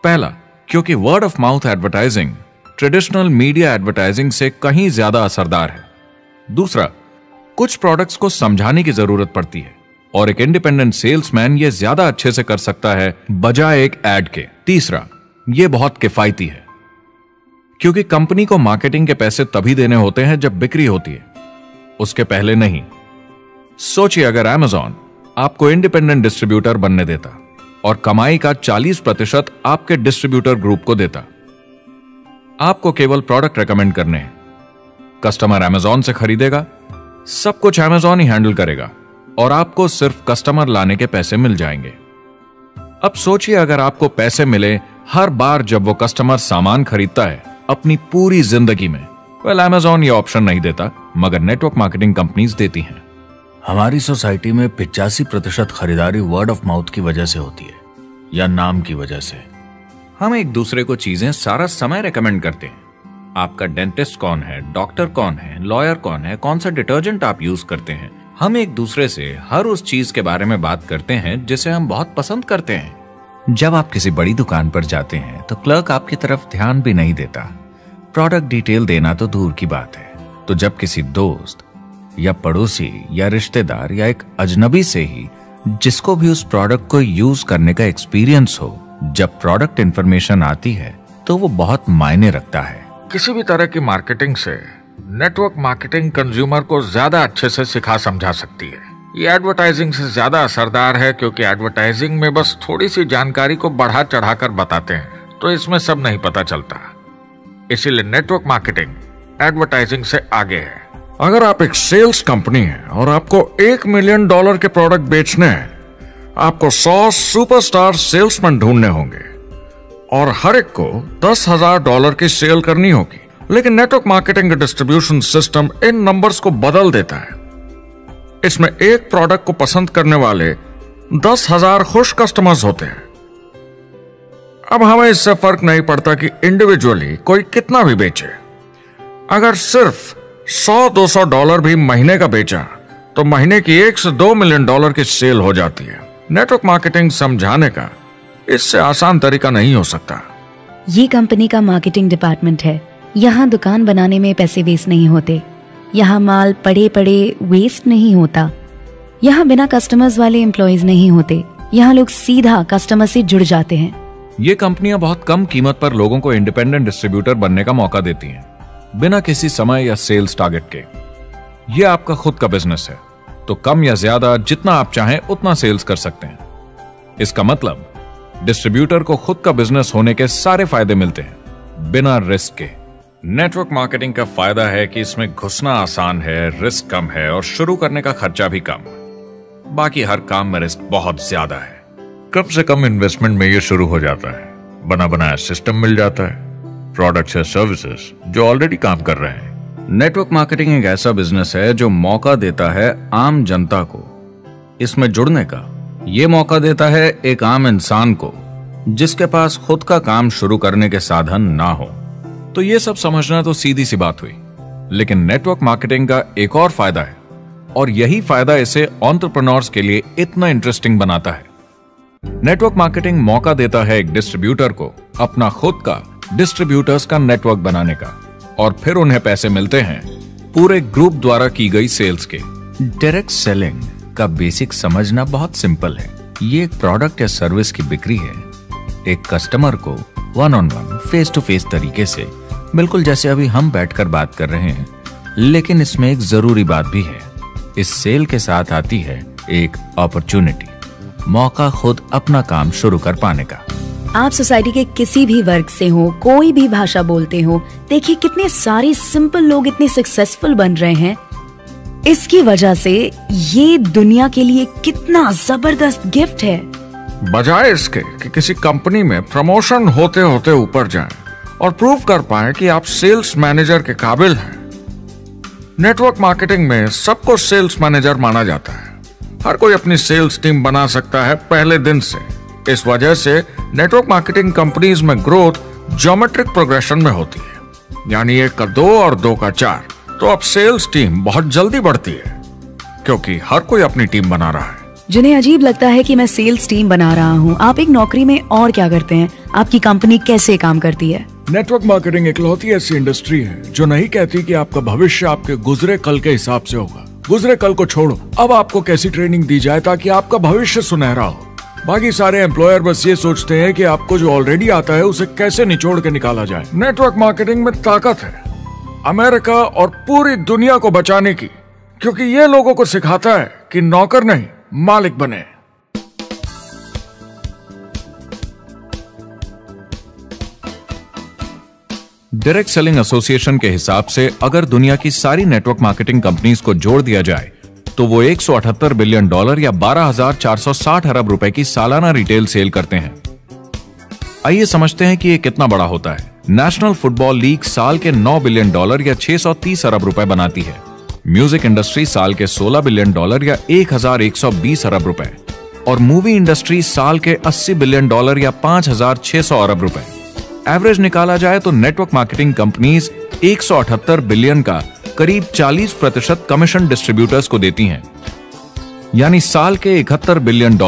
पहला, क्योंकि word of mouth advertising traditional media advertising से कहीं ज्यादा असरदार है। दूसरा, कुछ प्रोडक्ट्स को समझाने की जरूरत पड़ती है और एक इंडिपेंडेंट सेल्समैन ये ज्यादा अच्छे से कर सकता है बजाय एक एड के। तीसरा, ये बहुत किफायती है क्योंकि कंपनी को मार्केटिंग के पैसे तभी देने होते हैं जब बिक्री होती है, उसके पहले नहीं। सोचिए अगर Amazon आपको इंडिपेंडेंट डिस्ट्रीब्यूटर बनने देता और कमाई का 40% आपके डिस्ट्रीब्यूटर ग्रुप को देता। आपको केवल प्रोडक्ट रेकमेंड करने हैं, कस्टमर Amazon से खरीदेगा, सब कुछ Amazon ही हैंडल करेगा और आपको सिर्फ कस्टमर लाने के पैसे मिल जाएंगे। अब सोचिए अगर आपको पैसे मिले हर बार जब वो कस्टमर सामान खरीदता है अपनी पूरी जिंदगी में। Amazon ये ऑप्शन नहीं देता, मगर नेटवर्क मार्केटिंग कंपनीज देती हैं। हमारी सोसाइटी में 85% खरीदारी वर्ड ऑफ माउथ की वजह से होती है या नाम की वजह से। हम एक दूसरे को चीजें सारा समय रेकमेंड करते हैं। आपका डेंटिस्ट कौन है, डॉक्टर कौन है, लॉयर कौन है, कौन सा डिटर्जेंट आप यूज करते हैं। हम एक दूसरे से हर उस चीज के बारे में बात करते हैं जिसे हम बहुत पसंद करते हैं। जब आप किसी बड़ी दुकान पर जाते हैं तो क्लर्क आपकी तरफ ध्यान भी नहीं देता, प्रोडक्ट डिटेल देना तो दूर की बात है। तो जब किसी दोस्त या पड़ोसी या रिश्तेदार या एक अजनबी से ही जिसको भी उस प्रोडक्ट को यूज करने का एक्सपीरियंस हो, जब प्रोडक्ट इंफॉर्मेशन आती है तो वो बहुत मायने रखता है। किसी भी तरह की मार्केटिंग से नेटवर्क मार्केटिंग कंज्यूमर को ज्यादा अच्छे से सिखा समझा सकती है। ये एडवर्टाइजिंग से ज्यादा असरदार है क्योंकि एडवर्टाइजिंग में बस थोड़ी सी जानकारी को बढ़ा चढ़ाकर बताते हैं, तो इसमें सब नहीं पता चलता। इसीलिए नेटवर्क मार्केटिंग एडवर्टाइजिंग से आगे है। अगर आप एक सेल्स कंपनी है और आपको $1 मिलियन के प्रोडक्ट बेचने हैं, आपको 100 सुपरस्टार सेल्समैन ढूंढने होंगे और हर एक को $10,000 की सेल करनी होगी। लेकिन नेटवर्क मार्केटिंग का डिस्ट्रीब्यूशन सिस्टम इन नंबर्स को बदल देता है। इसमें एक प्रोडक्ट को पसंद करने वाले 10,000 खुश कस्टमर्स होते हैं। अब हमें इससे फर्क नहीं पड़ता कि इंडिविजुअली कोई कितना भी बेचे। अगर सिर्फ $100-200 भी महीने का बेचा तो महीने की $1 से $2 मिलियन की सेल हो जाती है। नेटवर्क मार्केटिंग समझाने का इससे आसान तरीका नहीं हो सकता। ये कंपनी का मार्केटिंग डिपार्टमेंट है। यहाँ दुकान बनाने में पैसे वेस्ट नहीं होते, यहाँ माल पड़े पड़े वेस्ट नहीं होता, यहाँ बिना कस्टमर्स वाले एम्प्लॉइज नहीं होते, यहाँ लोग सीधा कस्टमर से जुड़ जाते हैं। ये कंपनियां बहुत कम कीमत पर लोगों को इंडिपेंडेंट डिस्ट्रीब्यूटर बनने का मौका देती हैं, बिना किसी समय या सेल्स टारगेट के। ये आपका खुद का बिजनेस है, तो कम या ज्यादा जितना आप चाहें उतना सेल्स कर सकते हैं। इसका मतलब डिस्ट्रीब्यूटर को खुद का बिजनेस होने के सारे फायदे मिलते हैं बिना रिस्क के। नेटवर्क मार्केटिंग का फायदा है कि इसमें घुसना आसान है, रिस्क कम है और शुरू करने का खर्चा भी कम। बाकी हर काम में रिस्क बहुत ज्यादा है। कम से कम इन्वेस्टमेंट में ये शुरू हो जाता है, बना बनाया सिस्टम मिल जाता है, प्रोडक्ट्स या सर्विसेज जो ऑलरेडी काम कर रहे हैं। नेटवर्क मार्केटिंग एक ऐसा बिजनेस है जो मौका देता है आम जनता को इसमें जुड़ने का। ये मौका देता है एक आम इंसान को जिसके पास खुद का काम शुरू करने के साधन ना हो। तो ये सब समझना तो सीधी सी बात हुई, लेकिन नेटवर्क मार्केटिंग का एक और फायदा है और यही फायदा इसे एंटरप्रेन्योर्स के लिए इतना इंटरेस्टिंग बनाता है। नेटवर्क मार्केटिंग मौका देता है एक डिस्ट्रीब्यूटर को अपना खुद का डिस्ट्रीब्यूटर्स का नेटवर्क बनाने का, और फिर उन्हें पैसे मिलते हैं पूरे ग्रुप द्वारा की गई सेल्स के। डायरेक्ट सेलिंग का बेसिक समझना बहुत सिंपल है। ये एक प्रोडक्ट या सर्विस की बिक्री है एक कस्टमर को वन-ऑन-वन, फेस टू फेस तरीके से, बिल्कुल जैसे अभी हम बैठकर बात कर रहे हैं। लेकिन इसमें एक जरूरी बात भी है, इस सेल के साथ आती है एक अपॉर्चुनिटी। मौका खुद अपना काम शुरू कर पाने का। आप सोसाइटी के किसी भी वर्ग से हो, कोई भी भाषा बोलते हो, देखिए कितने सारे सिंपल लोग इतने सक्सेसफुल बन रहे हैं। इसकी वजह से ये दुनिया के लिए कितना जबरदस्त गिफ्ट है। बजाय इसके कि किसी कंपनी में प्रमोशन होते होते ऊपर जाएं और प्रूव कर पाएं कि आप सेल्स मैनेजर के काबिल हैं, नेटवर्क मार्केटिंग में सबको सेल्स मैनेजर माना जाता है। हर कोई अपनी सेल्स टीम बना सकता है पहले दिन से। इस वजह से नेटवर्क मार्केटिंग कंपनीज में ग्रोथ ज्योमेट्रिक प्रोग्रेशन में होती है, यानी 1 का 2 और 2 का 4। तो अब सेल्स टीम बहुत जल्दी बढ़ती है क्योंकि हर कोई अपनी टीम बना रहा है। जिन्हें अजीब लगता है कि मैं सेल्स टीम बना रहा हूँ, आप एक नौकरी में और क्या करते हैं? आपकी कंपनी कैसे काम करती है? नेटवर्क मार्केटिंग इकलौती ऐसी इंडस्ट्री है जो नहीं कहती कि आपका भविष्य आपके गुजरे कल के हिसाब से होगा। गुजरे कल को छोड़ो, अब आपको कैसी ट्रेनिंग दी जाए ताकि आपका भविष्य सुनहरा हो। बाकी सारे एम्प्लॉयर बस ये सोचते हैं कि आपको जो ऑलरेडी आता है उसे कैसे निचोड़ के निकाला जाए। नेटवर्क मार्केटिंग में ताकत है अमेरिका और पूरी दुनिया को बचाने की, क्योंकि ये लोगों को सिखाता है कि नौकर नहीं मालिक बने। डायरेक्ट सेलिंग एसोसिएशन के हिसाब से अगर दुनिया की सारी नेटवर्क मार्केटिंग कंपनीज को जोड़ दिया जाए तो वो $178 बिलियन या 12,460 अरब रुपए की सालाना रिटेल सेल करते हैं। आइए समझते हैं कि ये कितना बड़ा होता है। नेशनल फुटबॉल लीग साल के $9 बिलियन या 630 अरब रुपए बनाती है। म्यूजिक इंडस्ट्री साल के $16 बिलियन या 1,120 अरब रुपए, और मूवी इंडस्ट्री साल के $80 बिलियन या 5,600 अरब रुपए। एवरेज निकाला जाए तो नेटवर्क मार्केटिंग कंपनीज 178 बिलियन का करीब 40% कमीशन डिस्ट्रीब्यूटर्स को देती हैं, यानी साल के $71 बिलियन,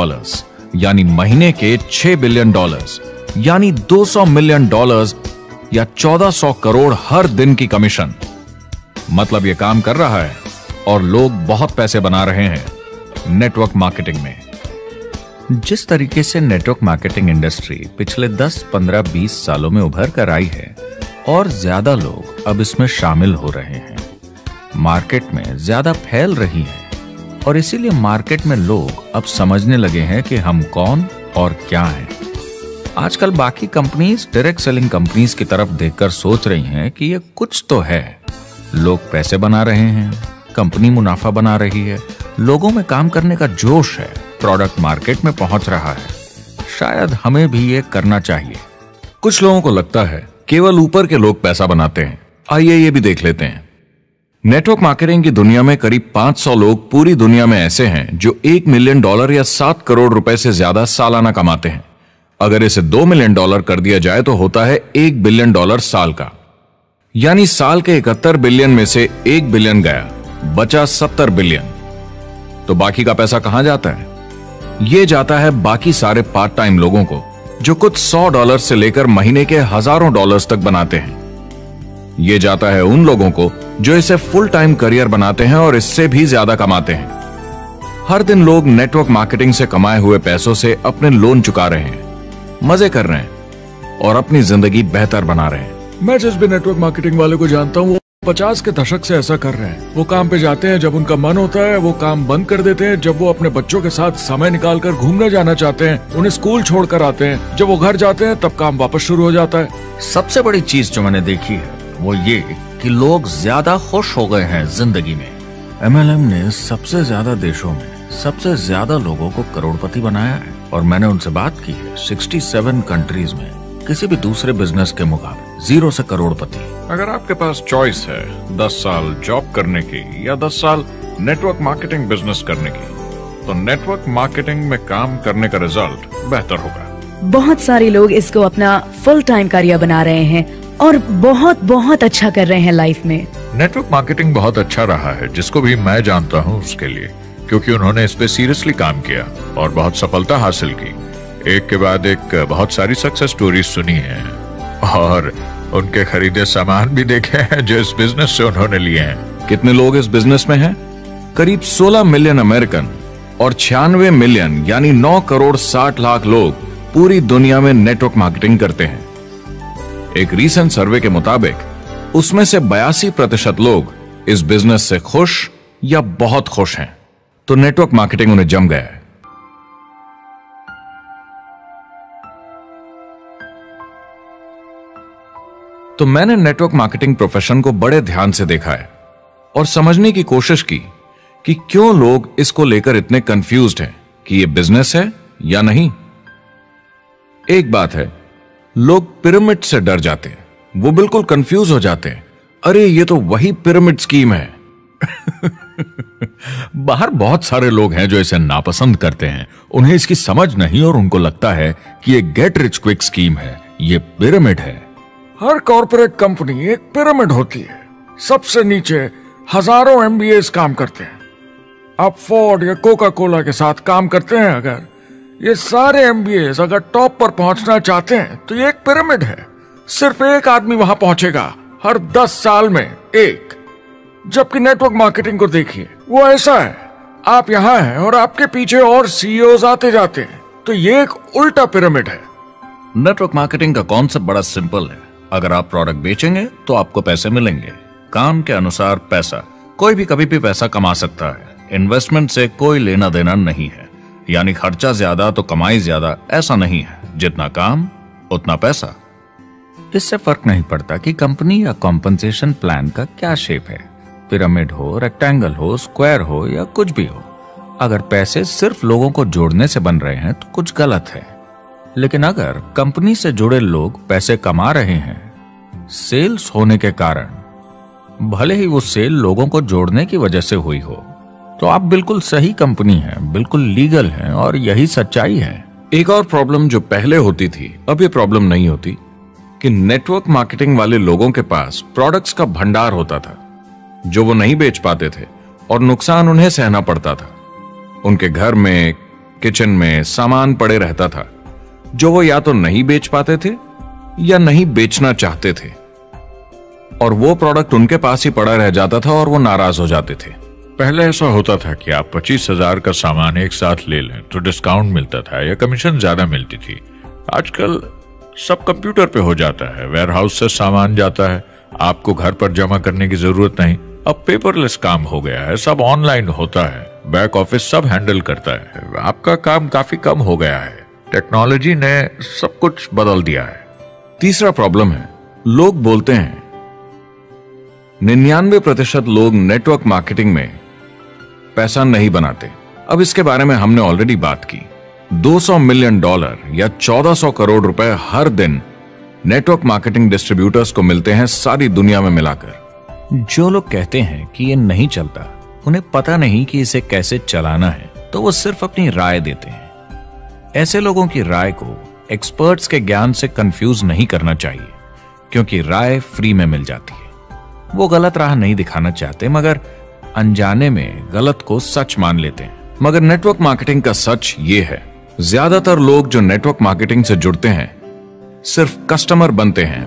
यानी महीने के $6 बिलियन, यानी $200 मिलियन या 1400 करोड़ हर दिन की कमीशन। मतलब ये काम कर रहा है और लोग बहुत पैसे बना रहे हैं नेटवर्क मार्केटिंग में। जिस तरीके से नेटवर्क मार्केटिंग इंडस्ट्री पिछले 10, 15, 20 सालों में उभर कर आई है और ज्यादा लोग अब इसमें शामिल हो रहे हैं, मार्केट में ज्यादा फैल रही है और इसीलिए मार्केट में लोग अब समझने लगे हैं कि हम कौन और क्या हैं। आजकल बाकी कंपनीज डायरेक्ट सेलिंग कंपनीज की तरफ देखकर सोच रही हैं कि ये कुछ तो है। लोग पैसे बना रहे हैं, कंपनी मुनाफा बना रही है, लोगों में काम करने का जोश है, प्रोडक्ट मार्केट में पहुंच रहा है, शायद हमें भी ये करना चाहिए। कुछ लोगों को लगता है केवल ऊपर के लोग पैसा बनाते हैं। आइए ये भी देख लेते हैं। नेटवर्क मार्केटिंग की दुनिया में करीब 500 लोग पूरी दुनिया में ऐसे हैं जो $1 मिलियन या 7 करोड़ रुपए से ज्यादा सालाना कमाते हैं। अगर इसे $2 मिलियन कर दिया जाए तो होता है $1 बिलियन साल का, यानी साल के 71 बिलियन में से 1 बिलियन गया, बचा 70 बिलियन। तो बाकी का पैसा कहां जाता है? ये जाता है बाकी सारे पार्ट टाइम लोगों को जो कुछ $100 से लेकर महीने के हजारों डॉलर्स तक बनाते हैं। ये जाता है उन लोगों को जो इसे फुल टाइम करियर बनाते हैं और इससे भी ज्यादा कमाते हैं। हर दिन लोग नेटवर्क मार्केटिंग से कमाए हुए पैसों से अपने लोन चुका रहे हैं, मजे कर रहे हैं और अपनी जिंदगी बेहतर बना रहे हैं। मैं जिस भी नेटवर्क मार्केटिंग वाले को जानता हूँ वो 50 के दशक से ऐसा कर रहे हैं। वो काम पे जाते हैं जब उनका मन होता है, वो काम बंद कर देते हैं जब वो अपने बच्चों के साथ समय निकालकर घूमने जाना चाहते हैं, उन्हें स्कूल छोड़कर आते हैं, जब वो घर जाते हैं तब काम वापस शुरू हो जाता है। सबसे बड़ी चीज जो मैंने देखी है वो ये कि लोग ज्यादा खुश हो गए हैं जिंदगी में। MLM ने सबसे ज्यादा देशों में सबसे ज्यादा लोगों को करोड़पति बनाया है और मैंने उनसे बात की है 67 कंट्रीज में किसी भी दूसरे बिजनेस के मुकाबले 0 से करोड़पति। अगर आपके पास चॉइस है 10 साल जॉब करने की या 10 साल नेटवर्क मार्केटिंग बिजनेस करने की, तो नेटवर्क मार्केटिंग में काम करने का रिजल्ट बेहतर होगा। बहुत सारे लोग इसको अपना फुल टाइम करियर बना रहे हैं और बहुत बहुत अच्छा कर रहे हैं लाइफ में। नेटवर्क मार्केटिंग बहुत अच्छा रहा है जिसको भी मैं जानता हूँ उसके लिए, क्योंकि उन्होंने इस पे सीरियसली काम किया और बहुत सफलता हासिल की। एक के बाद एक बहुत सारी सक्सेस स्टोरीज सुनी है और उनके खरीदे सामान भी देखे हैं जो इस बिजनेस से उन्होंने लिए हैं। कितने लोग इस बिजनेस में हैं? करीब 16 मिलियन अमेरिकन और 96 मिलियन यानी 9 करोड़ 60 लाख लोग पूरी दुनिया में नेटवर्क मार्केटिंग करते हैं। एक रीसेंट सर्वे के मुताबिक उसमें से 82% लोग इस बिजनेस से खुश या बहुत खुश हैं। तो नेटवर्क मार्केटिंग उन्हें जम गया है। तो मैंने नेटवर्क मार्केटिंग प्रोफेशन को बड़े ध्यान से देखा है और समझने की कोशिश की कि क्यों लोग इसको लेकर इतने कंफ्यूज्ड हैं कि ये बिजनेस है या नहीं। एक बात है, लोग पिरामिड से डर जाते हैं, वो बिल्कुल कंफ्यूज हो जाते हैं, अरे ये तो वही पिरामिड स्कीम है। बाहर बहुत सारे लोग हैं जो इसे नापसंद करते हैं, उन्हें इसकी समझ नहीं और उनको लगता है कि ये गेट रिच क्विक स्कीम है, ये पिरामिड है। हर कॉर्पोरेट कंपनी एक पिरामिड होती है, सबसे नीचे हजारों MBAs काम करते हैं। आप फोर्ड या कोका कोला के साथ काम करते हैं, अगर ये सारे MBAs अगर टॉप पर पहुंचना चाहते हैं तो ये एक पिरामिड है। सिर्फ एक आदमी वहां पहुंचेगा हर 10 साल में एक। जबकि नेटवर्क मार्केटिंग को देखिए, वो ऐसा है, आप यहां हैं और आपके पीछे और CEOs आते जाते हैं, तो ये एक उल्टा पिरामिड है। नेटवर्क मार्केटिंग का कॉन्सेप्ट बड़ा सिंपल है। अगर आप प्रोडक्ट बेचेंगे तो आपको पैसे मिलेंगे, काम के अनुसार पैसा। कोई भी कभी भी पैसा कमा सकता है, इन्वेस्टमेंट से कोई लेना देना नहीं है। यानी खर्चा ज्यादा तो कमाई ज्यादा, ऐसा नहीं है, जितना काम उतना पैसा। इससे फर्क नहीं पड़ता कि कंपनी या कॉम्पनसेशन प्लान का क्या शेप है, पिरामिड हो, रेक्टेंगल हो, स्क्वायर हो या कुछ भी हो। अगर पैसे सिर्फ लोगों को जोड़ने से बन रहे हैं तो कुछ गलत है। लेकिन अगर कंपनी से जुड़े लोग पैसे कमा रहे हैं सेल्स होने के कारण, भले ही वो सेल लोगों को जोड़ने की वजह से हुई हो, तो आप बिल्कुल सही कंपनी हैं, बिल्कुल लीगल हैं और यही सच्चाई है। एक और प्रॉब्लम जो पहले होती थी, अब ये प्रॉब्लम नहीं होती, कि नेटवर्क मार्केटिंग वाले लोगों के पास प्रोडक्ट्स का भंडार होता था जो वो नहीं बेच पाते थे और नुकसान उन्हें सहना पड़ता था। उनके घर में, किचन में सामान पड़े रहता था जो वो या तो नहीं बेच पाते थे या नहीं बेचना चाहते थे, और वो प्रोडक्ट उनके पास ही पड़ा रह जाता था और वो नाराज हो जाते थे। पहले ऐसा होता था कि आप 25,000 का सामान एक साथ ले लें तो डिस्काउंट मिलता था या कमीशन ज्यादा मिलती थी। आजकल सब कंप्यूटर पे हो जाता है, वेयर हाउस से सामान जाता है, आपको घर पर जमा करने की जरूरत नहीं। अब पेपरलेस काम हो गया है, सब ऑनलाइन होता है, बैक ऑफिस सब हैंडल करता है, आपका काम काफी कम हो गया है। टेक्नोलॉजी ने सब कुछ बदल दिया है। तीसरा प्रॉब्लम है, लोग बोलते हैं 99% लोग नेटवर्क मार्केटिंग में पैसा नहीं बनाते। अब इसके बारे में हमने ऑलरेडी बात की। $200 मिलियन या 1400 करोड़ रुपए हर दिन नेटवर्क मार्केटिंग डिस्ट्रीब्यूटर्स को मिलते हैं सारी दुनिया में मिलाकर। जो लोग कहते हैं कि ये नहीं चलता, उन्हें पता नहीं कि इसे कैसे चलाना है, तो वो सिर्फ अपनी राय देते हैं। ऐसे लोगों की राय को एक्सपर्ट्स के ज्ञान से कंफ्यूज नहीं करना चाहिए, क्योंकि राय फ्री में मिल जाती है। वो गलत राह नहीं दिखाना चाहते, मगर अनजाने में गलत को सच मान लेते हैं। मगर नेटवर्क मार्केटिंग का सच ये है, ज्यादातर लोग जो नेटवर्क मार्केटिंग से जुड़ते हैं सिर्फ कस्टमर बनते हैं,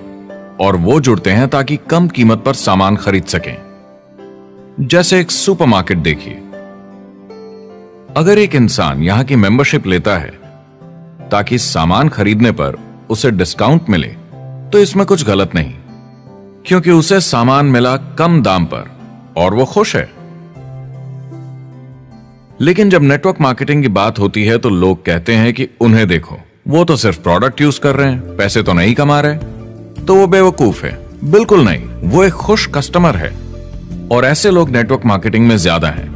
और वो जुड़ते हैं ताकि कम कीमत पर सामान खरीद सकें। जैसे एक सुपरमार्केट देखिए, अगर एक इंसान यहां की मेंबरशिप लेता है ताकि सामान खरीदने पर उसे डिस्काउंट मिले, तो इसमें कुछ गलत नहीं, क्योंकि उसे सामान मिला कम दाम पर और वो खुश है। लेकिन जब नेटवर्क मार्केटिंग की बात होती है तो लोग कहते हैं कि उन्हें देखो, वो तो सिर्फ प्रोडक्ट यूज कर रहे हैं, पैसे तो नहीं कमा रहे, तो वो बेवकूफ है। बिल्कुल नहीं, वो एक खुश कस्टमर है, और ऐसे लोग नेटवर्क मार्केटिंग में ज्यादा हैं।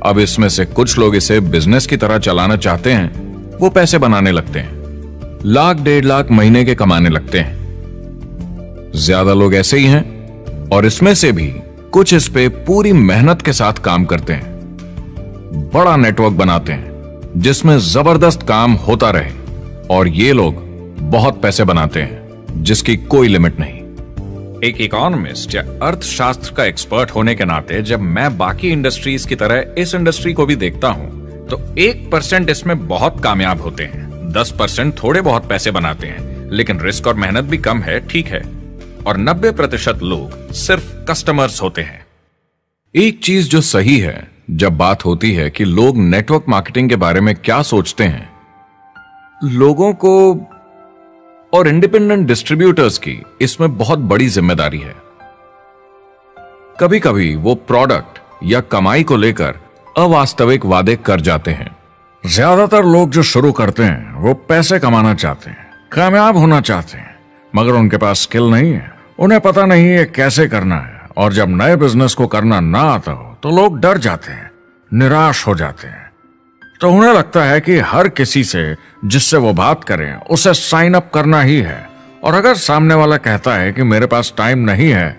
अब इसमें से कुछ लोग इसे बिजनेस की तरह चलाना चाहते हैं, वो पैसे बनाने लगते हैं, लाख 1.5 लाख महीने के कमाने लगते हैं। ज्यादा लोग ऐसे ही हैं, और इसमें से भी कुछ इस पे पूरी मेहनत के साथ काम करते हैं, बड़ा नेटवर्क बनाते हैं जिसमें जबरदस्त काम होता रहे, और ये लोग बहुत पैसे बनाते हैं जिसकी कोई लिमिट नहीं। एक इकोनॉमिस्ट या अर्थशास्त्र का एक्सपर्ट होने के नाते जब मैं बाकी इंडस्ट्रीज की तरह इस इंडस्ट्री को भी देखता हूं, तो 1% इसमें बहुत कामयाब होते हैं, 10% थोड़े बहुत पैसे बनाते हैं, लेकिन रिस्क और मेहनत भी कम है, ठीक है, और 90% लोग सिर्फ कस्टमर्स होते हैं। एक चीज जो सही है जब बात होती है कि लोग नेटवर्क मार्केटिंग के बारे में क्या सोचते हैं, लोगों को और इंडिपेंडेंट डिस्ट्रीब्यूटर्स की इसमें बहुत बड़ी जिम्मेदारी है। कभी कभी वो प्रोडक्ट या कमाई को लेकर अवास्तविक वादे कर जाते हैं। ज्यादातर लोग जो शुरू करते हैं वो पैसे कमाना चाहते हैं, कामयाब होना चाहते हैं, मगर उनके पास स्किल नहीं है, उन्हें पता नहीं है कैसे करना है। और जब नए बिजनेस को करना ना आता हो तो लोग डर जाते हैं, निराश हो जाते हैं। तो उन्हें लगता है कि हर किसी से जिससे वो बात करें उसे साइन अप करना ही है। और अगर सामने वाला कहता है कि मेरे पास टाइम नहीं है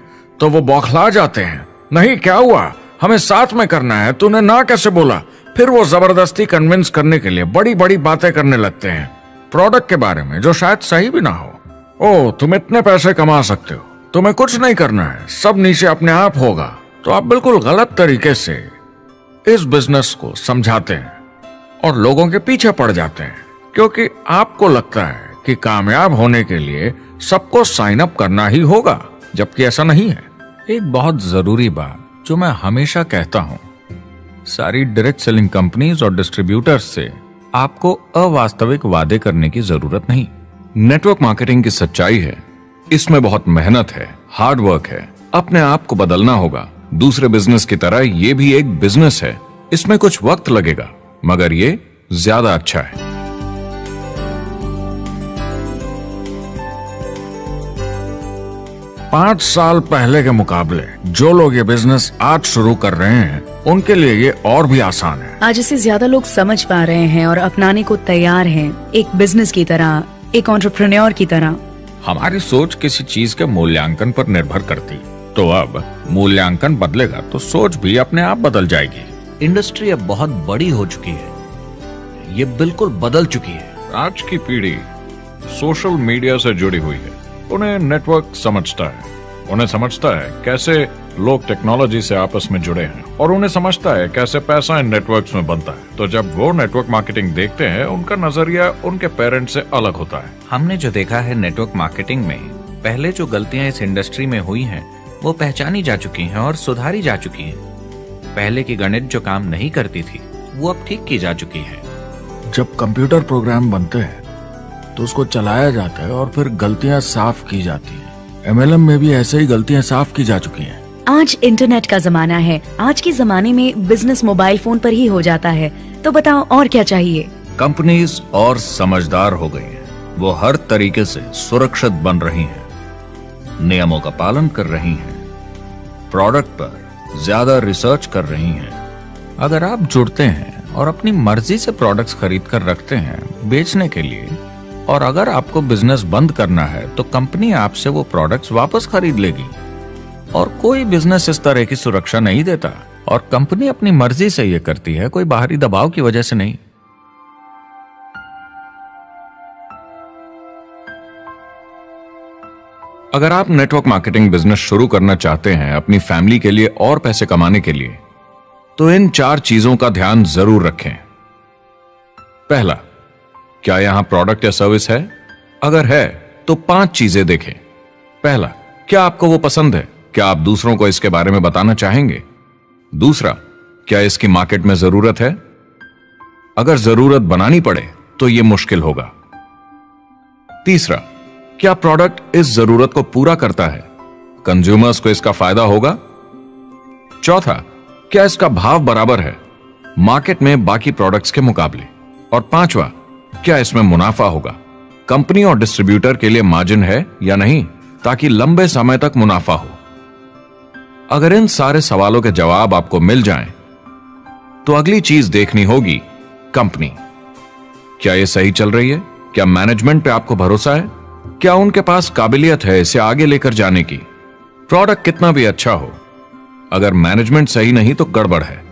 तो वो बौखला जाते हैं। नहीं, क्या हुआ, हमें साथ में करना है, तूने ना कैसे बोला। फिर वो जबरदस्ती कन्विंस करने के लिए बड़ी बड़ी बातें करने लगते हैं प्रोडक्ट के बारे में, जो शायद सही भी ना हो। ओ, तुम इतने पैसे कमा सकते हो, तुम्हें कुछ नहीं करना है, सब नीचे अपने आप होगा। तो आप बिल्कुल गलत तरीके से इस बिजनेस को समझाते हैं और लोगों के पीछे पड़ जाते हैं, क्योंकि आपको लगता है कि कामयाब होने के लिए सबको साइन अप करना ही होगा, जबकि ऐसा नहीं है। एक बहुत जरूरी बात जो मैं हमेशा कहता हूं, सारी डायरेक्ट सेलिंग कंपनीज और डिस्ट्रीब्यूटर्स से आपको अवास्तविक वादे करने की जरूरत नहीं। नेटवर्क मार्केटिंग की सच्चाई है, इसमें बहुत मेहनत है, हार्ड वर्क है, अपने आप को बदलना होगा। दूसरे बिजनेस की तरह ये भी एक बिजनेस है, इसमें कुछ वक्त लगेगा, मगर ये ज्यादा अच्छा है। 5 साल पहले के मुकाबले जो लोग ये बिजनेस आज शुरू कर रहे हैं उनके लिए ये और भी आसान है। आज इसे ज्यादा लोग समझ पा रहे हैं और अपनाने को तैयार हैं, एक बिजनेस की तरह, एक एंटरप्रेन्योर की तरह। हमारी सोच किसी चीज के मूल्यांकन पर निर्भर करती, तो अब मूल्यांकन बदलेगा तो सोच भी अपने आप बदल जाएगी। इंडस्ट्री अब बहुत बड़ी हो चुकी है, ये बिल्कुल बदल चुकी है। आज की पीढ़ी सोशल मीडिया से जुड़ी हुई है, उन्हें नेटवर्क समझता है, उन्हें समझता है कैसे लोग टेक्नोलॉजी से आपस में जुड़े हैं, और उन्हें समझता है कैसे पैसा इन नेटवर्क्स में बनता है। तो जब वो नेटवर्क मार्केटिंग देखते हैं, उनका नजरिया उनके पेरेंट्स से अलग होता है। हमने जो देखा है नेटवर्क मार्केटिंग में, पहले जो गलतियां इस इंडस्ट्री में हुई हैं, वो पहचानी जा चुकी हैं और सुधारी जा चुकी हैं। पहले की गणित जो काम नहीं करती थी, वो अब ठीक की जा चुकी है। जब कंप्यूटर प्रोग्राम बनते हैं तो उसको चलाया जाता है और फिर गलतियां साफ की जाती हैं। MLM में भी ऐसे ही गलतियां साफ की जा चुकी हैं। आज इंटरनेट का जमाना है, आज के जमाने में बिजनेस मोबाइल फोन पर ही हो जाता है। तो बताओ और क्या चाहिए। कंपनीज और समझदार हो गई हैं, वो हर तरीके से सुरक्षित बन रही हैं, नियमों का पालन कर रही हैं, प्रोडक्ट पर ज्यादा रिसर्च कर रही हैं। अगर आप जुड़ते हैं और अपनी मर्जी से प्रोडक्ट्स खरीद कर रखते हैं बेचने के लिए, और अगर आपको बिजनेस बंद करना है तो कंपनी आपसे वो प्रोडक्ट्स वापस खरीद लेगी। और कोई बिजनेस इस तरह की सुरक्षा नहीं देता, और कंपनी अपनी मर्जी से ये करती है, कोई बाहरी दबाव की वजह से नहीं। अगर आप नेटवर्क मार्केटिंग बिजनेस शुरू करना चाहते हैं अपनी फैमिली के लिए और पैसे कमाने के लिए, तो इन 4 चीजों का ध्यान जरूर रखें। पहला, क्या यहां प्रोडक्ट या सर्विस है? अगर है तो 5 चीजें देखें। पहला, क्या आपको वो पसंद है? क्या आप दूसरों को इसके बारे में बताना चाहेंगे? दूसरा, क्या इसकी मार्केट में जरूरत है? अगर जरूरत बनानी पड़े तो यह मुश्किल होगा। तीसरा, क्या प्रोडक्ट इस जरूरत को पूरा करता है? कंज्यूमर्स को इसका फायदा होगा? चौथा, क्या इसका भाव बराबर है मार्केट में बाकी प्रोडक्ट्स के मुकाबले? और पांचवा, क्या इसमें मुनाफा होगा? कंपनी और डिस्ट्रीब्यूटर के लिए मार्जिन है या नहीं, ताकि लंबे समय तक मुनाफा हो। अगर इन सारे सवालों के जवाब आपको मिल जाएं, तो अगली चीज देखनी होगी कंपनी। क्या यह सही चल रही है? क्या मैनेजमेंट पे आपको भरोसा है? क्या उनके पास काबिलियत है इसे आगे लेकर जाने की? प्रोडक्ट कितना भी अच्छा हो, अगर मैनेजमेंट सही नहीं तो गड़बड़ है।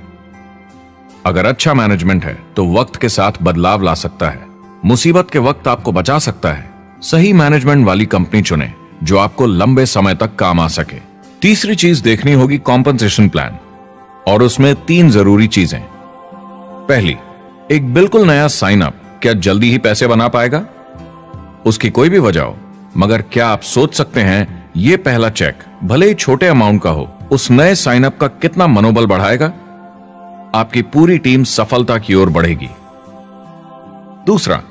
अगर अच्छा मैनेजमेंट है तो वक्त के साथ बदलाव ला सकता है, मुसीबत के वक्त आपको बचा सकता है। सही मैनेजमेंट वाली कंपनी चुनें जो आपको लंबे समय तक काम आ सके। तीसरी चीज देखनी होगी कॉम्पनसेशन प्लान, और उसमें 3 जरूरी चीजें। पहली, एक बिल्कुल नया साइन अप क्या जल्दी ही पैसे बना पाएगा? उसकी कोई भी वजह हो, मगर क्या आप सोच सकते हैं यह पहला चेक, भले ही छोटे अमाउंट का हो, उस नए साइन अप का कितना मनोबल बढ़ाएगा? आपकी पूरी टीम सफलता की ओर बढ़ेगी। दूसरा,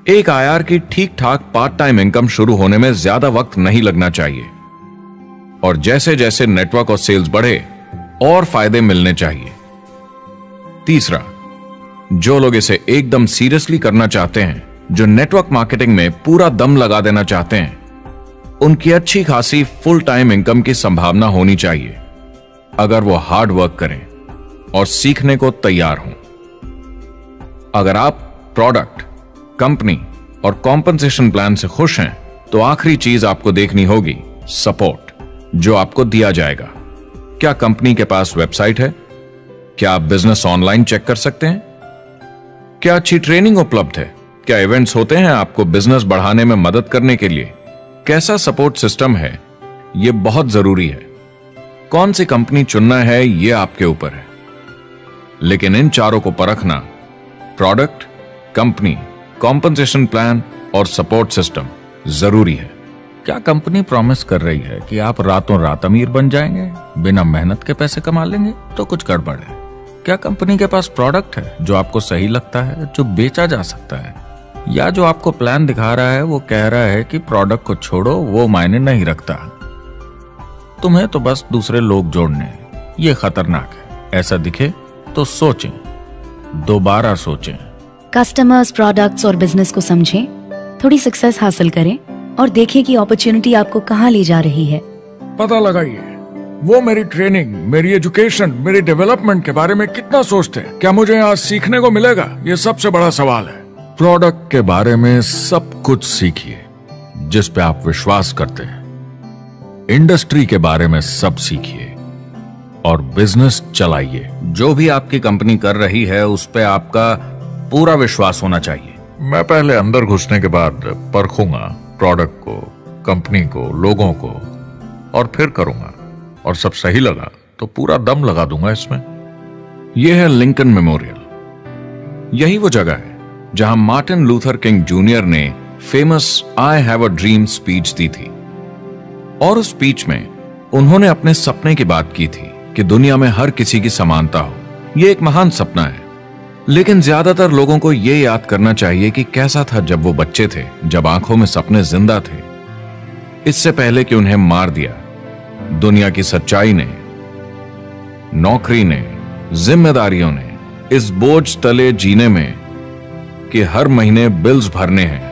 एक IR की ठीक ठाक पार्ट टाइम इनकम शुरू होने में ज्यादा वक्त नहीं लगना चाहिए, और जैसे जैसे नेटवर्क और सेल्स बढ़े और फायदे मिलने चाहिए। तीसरा, जो लोग इसे एकदम सीरियसली करना चाहते हैं, जो नेटवर्क मार्केटिंग में पूरा दम लगा देना चाहते हैं, उनकी अच्छी खासी फुल टाइम इनकम की संभावना होनी चाहिए अगर वो हार्ड वर्क करें और सीखने को तैयार हों। अगर आप प्रोडक्ट, कंपनी और कॉम्पनसेशन प्लान से खुश हैं तो आखिरी चीज आपको देखनी होगी सपोर्ट जो आपको दिया जाएगा। क्या कंपनी के पास वेबसाइट है? क्या आप बिजनेस ऑनलाइन चेक कर सकते हैं? क्या अच्छी ट्रेनिंग उपलब्ध है? क्या इवेंट्स होते हैं आपको बिजनेस बढ़ाने में मदद करने के लिए? कैसा सपोर्ट सिस्टम है? यह बहुत जरूरी है। कौन सी कंपनी चुनना है यह आपके ऊपर है, लेकिन इन चारों को परखना, प्रोडक्ट, कंपनी, कॉम्पनसेशन प्लान और सपोर्ट सिस्टम, जरूरी है। क्या कंपनी प्रॉमिस कर रही है कि आप रातों रात अमीर बन जाएंगे, बिना मेहनत के पैसे कमा लेंगे? तो कुछ गड़बड़ है। क्या कंपनी के पास प्रोडक्ट है जो आपको सही लगता है, जो बेचा जा सकता है? या जो आपको प्लान दिखा रहा है वो कह रहा है कि प्रोडक्ट को छोड़ो, वो मायने नहीं रखता, तुम्हें तो बस दूसरे लोग जोड़ने हैं। ये खतरनाक है। ऐसा दिखे तो सोचें, दोबारा सोचें। कस्टमर्स, प्रोडक्ट्स और बिजनेस को समझें, थोड़ी सक्सेस हासिल करें और देखें कि अपॉर्चुनिटी आपको कहां ले जा रही है। पता लगाइए वो मेरी ट्रेनिंग, मेरी एजुकेशन, मेरी डेवलपमेंट के बारे में कितना सोचते हैं। क्या मुझे यहाँ सीखने को मिलेगा? ये सबसे बड़ा सवाल है। प्रोडक्ट के बारे में सब कुछ सीखिए जिस पे आप विश्वास करते हैं। इंडस्ट्री के बारे में सब सीखिए और बिजनेस चलाइए। जो भी आपकी कंपनी कर रही है उस पे आपका पूरा विश्वास होना चाहिए। मैं पहले अंदर घुसने के बाद परखूंगा प्रोडक्ट को, कंपनी को, लोगों को, और फिर करूंगा। और सब सही लगा तो पूरा दम लगा दूंगा इसमें। यह है लिंकन मेमोरियल। यही वो जगह है जहां मार्टिन लूथर किंग जूनियर ने famous I have a dream speech दी थी। और उस स्पीच में उन्होंने अपने सपने की बात की थी कि दुनिया में हर किसी की समानता हो। यह एक महान सपना है, लेकिन ज्यादातर लोगों को यह याद करना चाहिए कि कैसा था जब वो बच्चे थे, जब आंखों में सपने जिंदा थे, इससे पहले कि उन्हें मार दिया दुनिया की सच्चाई ने, नौकरी ने, जिम्मेदारियों ने, इस बोझ तले जीने में कि हर महीने बिल्स भरने हैं।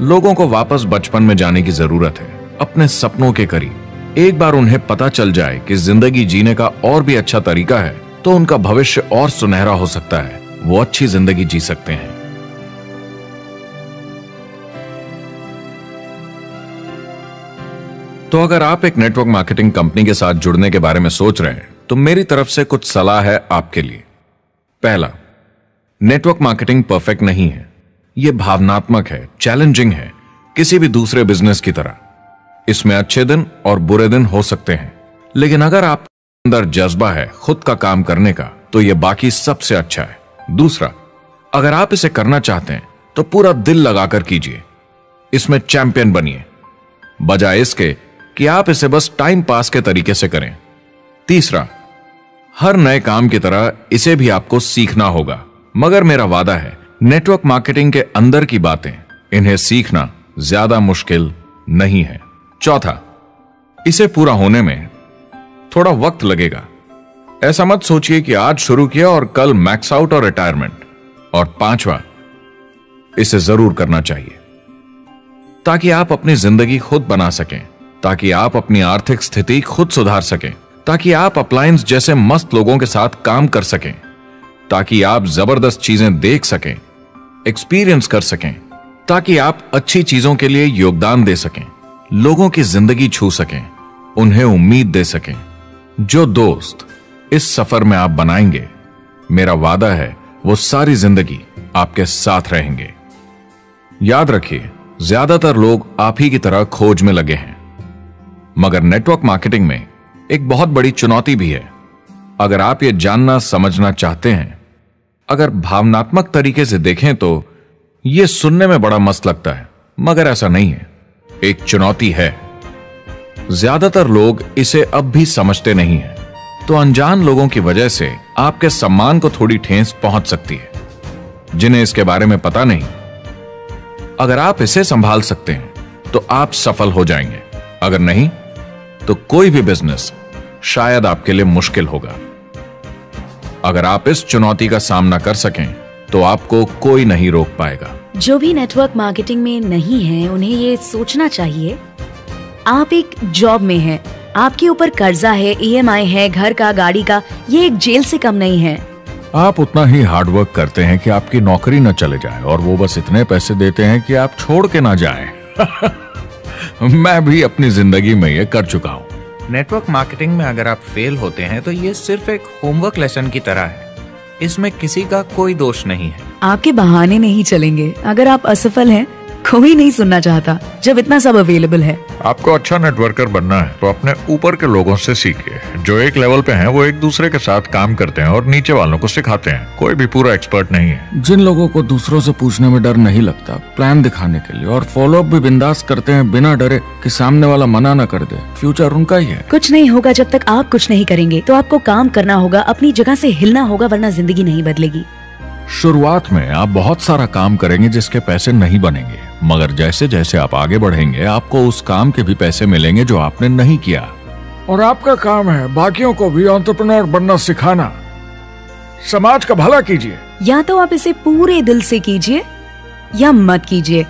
लोगों को वापस बचपन में जाने की जरूरत है, अपने सपनों के करीब। एक बार उन्हें पता चल जाए कि जिंदगी जीने का और भी अच्छा तरीका है तो उनका भविष्य और सुनहरा हो सकता है। वो अच्छी जिंदगी जी सकते हैं। तो अगर आप एक नेटवर्क मार्केटिंग कंपनी के साथ जुड़ने के बारे में सोच रहे हैं तो मेरी तरफ से कुछ सलाह है आपके लिए। पहला, नेटवर्क मार्केटिंग परफेक्ट नहीं है। यह भावनात्मक है, चैलेंजिंग है, किसी भी दूसरे बिजनेस की तरह। इसमें अच्छे दिन और बुरे दिन हो सकते हैं, लेकिन अगर आप अंदर जज्बा है खुद का काम करने का तो यह बाकी सबसे अच्छा है। दूसरा, अगर आप इसे करना चाहते हैं तो पूरा दिल लगाकर कीजिए, इसमें चैंपियन बनिए, बजाय इसके कि आप इसे बस टाइम पास के तरीके से करें। तीसरा, हर नए काम की तरह इसे भी आपको सीखना होगा, मगर मेरा वादा है नेटवर्क मार्केटिंग के अंदर की बातें, इन्हें सीखना ज्यादा मुश्किल नहीं है। चौथा, इसे पूरा होने में थोड़ा वक्त लगेगा। ऐसा मत सोचिए कि आज शुरू किया और कल मैक्स आउट और रिटायरमेंट। और पांचवा, इसे जरूर करना चाहिए ताकि आप अपनी जिंदगी खुद बना सकें, ताकि आप अपनी आर्थिक स्थिति खुद सुधार सकें, ताकि आप अप्लायंस जैसे मस्त लोगों के साथ काम कर सकें, ताकि आप जबरदस्त चीजें देख सकें, एक्सपीरियंस कर सकें, ताकि आप अच्छी चीजों के लिए योगदान दे सकें, लोगों की जिंदगी छू सकें, उन्हें उम्मीद दे सकें। जो दोस्त इस सफर में आप बनाएंगे, मेरा वादा है वो सारी जिंदगी आपके साथ रहेंगे। याद रखिए, ज्यादातर लोग आप ही की तरह खोज में लगे हैं, मगर नेटवर्क मार्केटिंग में एक बहुत बड़ी चुनौती भी है। अगर आप ये जानना समझना चाहते हैं, अगर भावनात्मक तरीके से देखें तो यह सुनने में बड़ा मस्त लगता है, मगर ऐसा नहीं है। एक चुनौती है। ज्यादातर लोग इसे अब भी समझते नहीं हैं, तो अनजान लोगों की वजह से आपके सम्मान को थोड़ी ठेस पहुंच सकती है, जिन्हें इसके बारे में पता नहीं। अगर आप इसे संभाल सकते हैं तो आप सफल हो जाएंगे, अगर नहीं तो कोई भी बिजनेस शायद आपके लिए मुश्किल होगा। अगर आप इस चुनौती का सामना कर सकें तो आपको कोई नहीं रोक पाएगा। जो भी नेटवर्क मार्केटिंग में नहीं है उन्हें ये सोचना चाहिए आप एक जॉब में हैं, आपके ऊपर कर्जा है, EMI है, घर का, गाड़ी का, ये एक जेल से कम नहीं है। आप उतना ही हार्ड वर्क करते हैं कि आपकी नौकरी न चले जाए और वो बस इतने पैसे देते हैं कि आप छोड़ के ना जाएं। मैं भी अपनी जिंदगी में ये कर चुका हूँ। नेटवर्क मार्केटिंग में अगर आप फेल होते हैं तो ये सिर्फ एक होमवर्क लेसन की तरह है। इसमें किसी का कोई दोष नहीं है। आपके बहाने नहीं चलेंगे। अगर आप असफल हैं, कोई नहीं सुनना चाहता जब इतना सब अवेलेबल है। आपको अच्छा नेटवर्कर बनना है तो अपने ऊपर के लोगों से सीखिए। जो एक लेवल पे हैं वो एक दूसरे के साथ काम करते हैं और नीचे वालों को सिखाते हैं। कोई भी पूरा एक्सपर्ट नहीं है। जिन लोगों को दूसरों से पूछने में डर नहीं लगता, प्लान दिखाने के लिए और फॉलो अप भी बिंदास करते हैं बिना डरे कि सामने वाला मना न कर दे, फ्यूचर उनका ही है। कुछ नहीं होगा जब तक आप कुछ नहीं करेंगे। तो आपको काम करना होगा, अपनी जगह से हिलना होगा, वरना जिंदगी नहीं बदलेगी। शुरुआत में आप बहुत सारा काम करेंगे जिसके पैसे नहीं बनेंगे, मगर जैसे जैसे आप आगे बढ़ेंगे आपको उस काम के भी पैसे मिलेंगे जो आपने नहीं किया। और आपका काम है बाकियों को भी एंटरप्रेन्योर बनना सिखाना। समाज का भला कीजिए। या तो आप इसे पूरे दिल से कीजिए या मत कीजिए।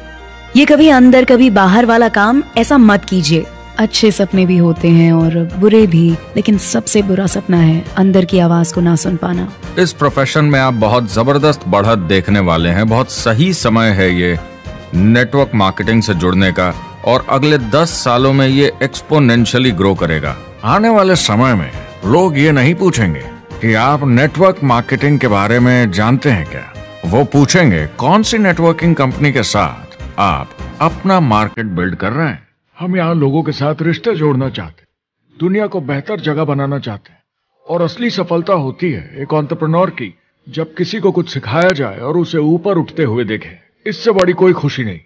ये कभी अंदर कभी बाहर वाला काम ऐसा मत कीजिए। अच्छे सपने भी होते हैं और बुरे भी, लेकिन सबसे बुरा सपना है अंदर की आवाज को ना सुन पाना। इस प्रोफेशन में आप बहुत जबरदस्त बढ़त देखने वाले हैं। बहुत सही समय है ये नेटवर्क मार्केटिंग से जुड़ने का और अगले 10 सालों में ये एक्सपोनेंशियली ग्रो करेगा। आने वाले समय में लोग ये नहीं पूछेंगे कि आप नेटवर्क मार्केटिंग के बारे में जानते हैं क्या, वो पूछेंगे कौन सी नेटवर्किंग कंपनी के साथ आप अपना मार्केट बिल्ड कर रहे हैं। हम यहाँ लोगों के साथ रिश्ते जोड़ना चाहते हैं, दुनिया को बेहतर जगह बनाना चाहते हैं। और असली सफलता होती है एक एंटरप्रेन्योर की जब किसी को कुछ सिखाया जाए और उसे ऊपर उठते हुए देखे। इससे बड़ी कोई खुशी नहीं।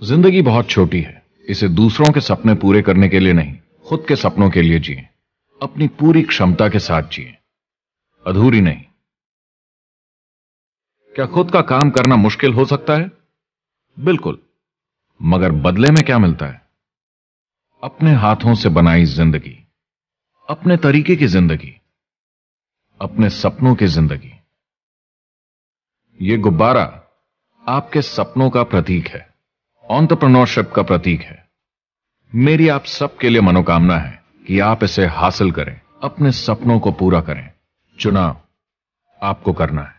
जिंदगी बहुत छोटी है, इसे दूसरों के सपने पूरे करने के लिए नहीं, खुद के सपनों के लिए जिए। अपनी पूरी क्षमता के साथ जिए, अधूरी नहीं। क्या खुद का काम करना मुश्किल हो सकता है? बिल्कुल, मगर बदले में क्या मिलता है? अपने हाथों से बनाई जिंदगी, अपने तरीके की जिंदगी, अपने सपनों की जिंदगी। यह गुब्बारा आपके सपनों का प्रतीक है, एंटरप्रेन्योरशिप का प्रतीक है। मेरी आप सबके लिए मनोकामना है कि आप इसे हासिल करें, अपने सपनों को पूरा करें। चुनाव आपको करना है।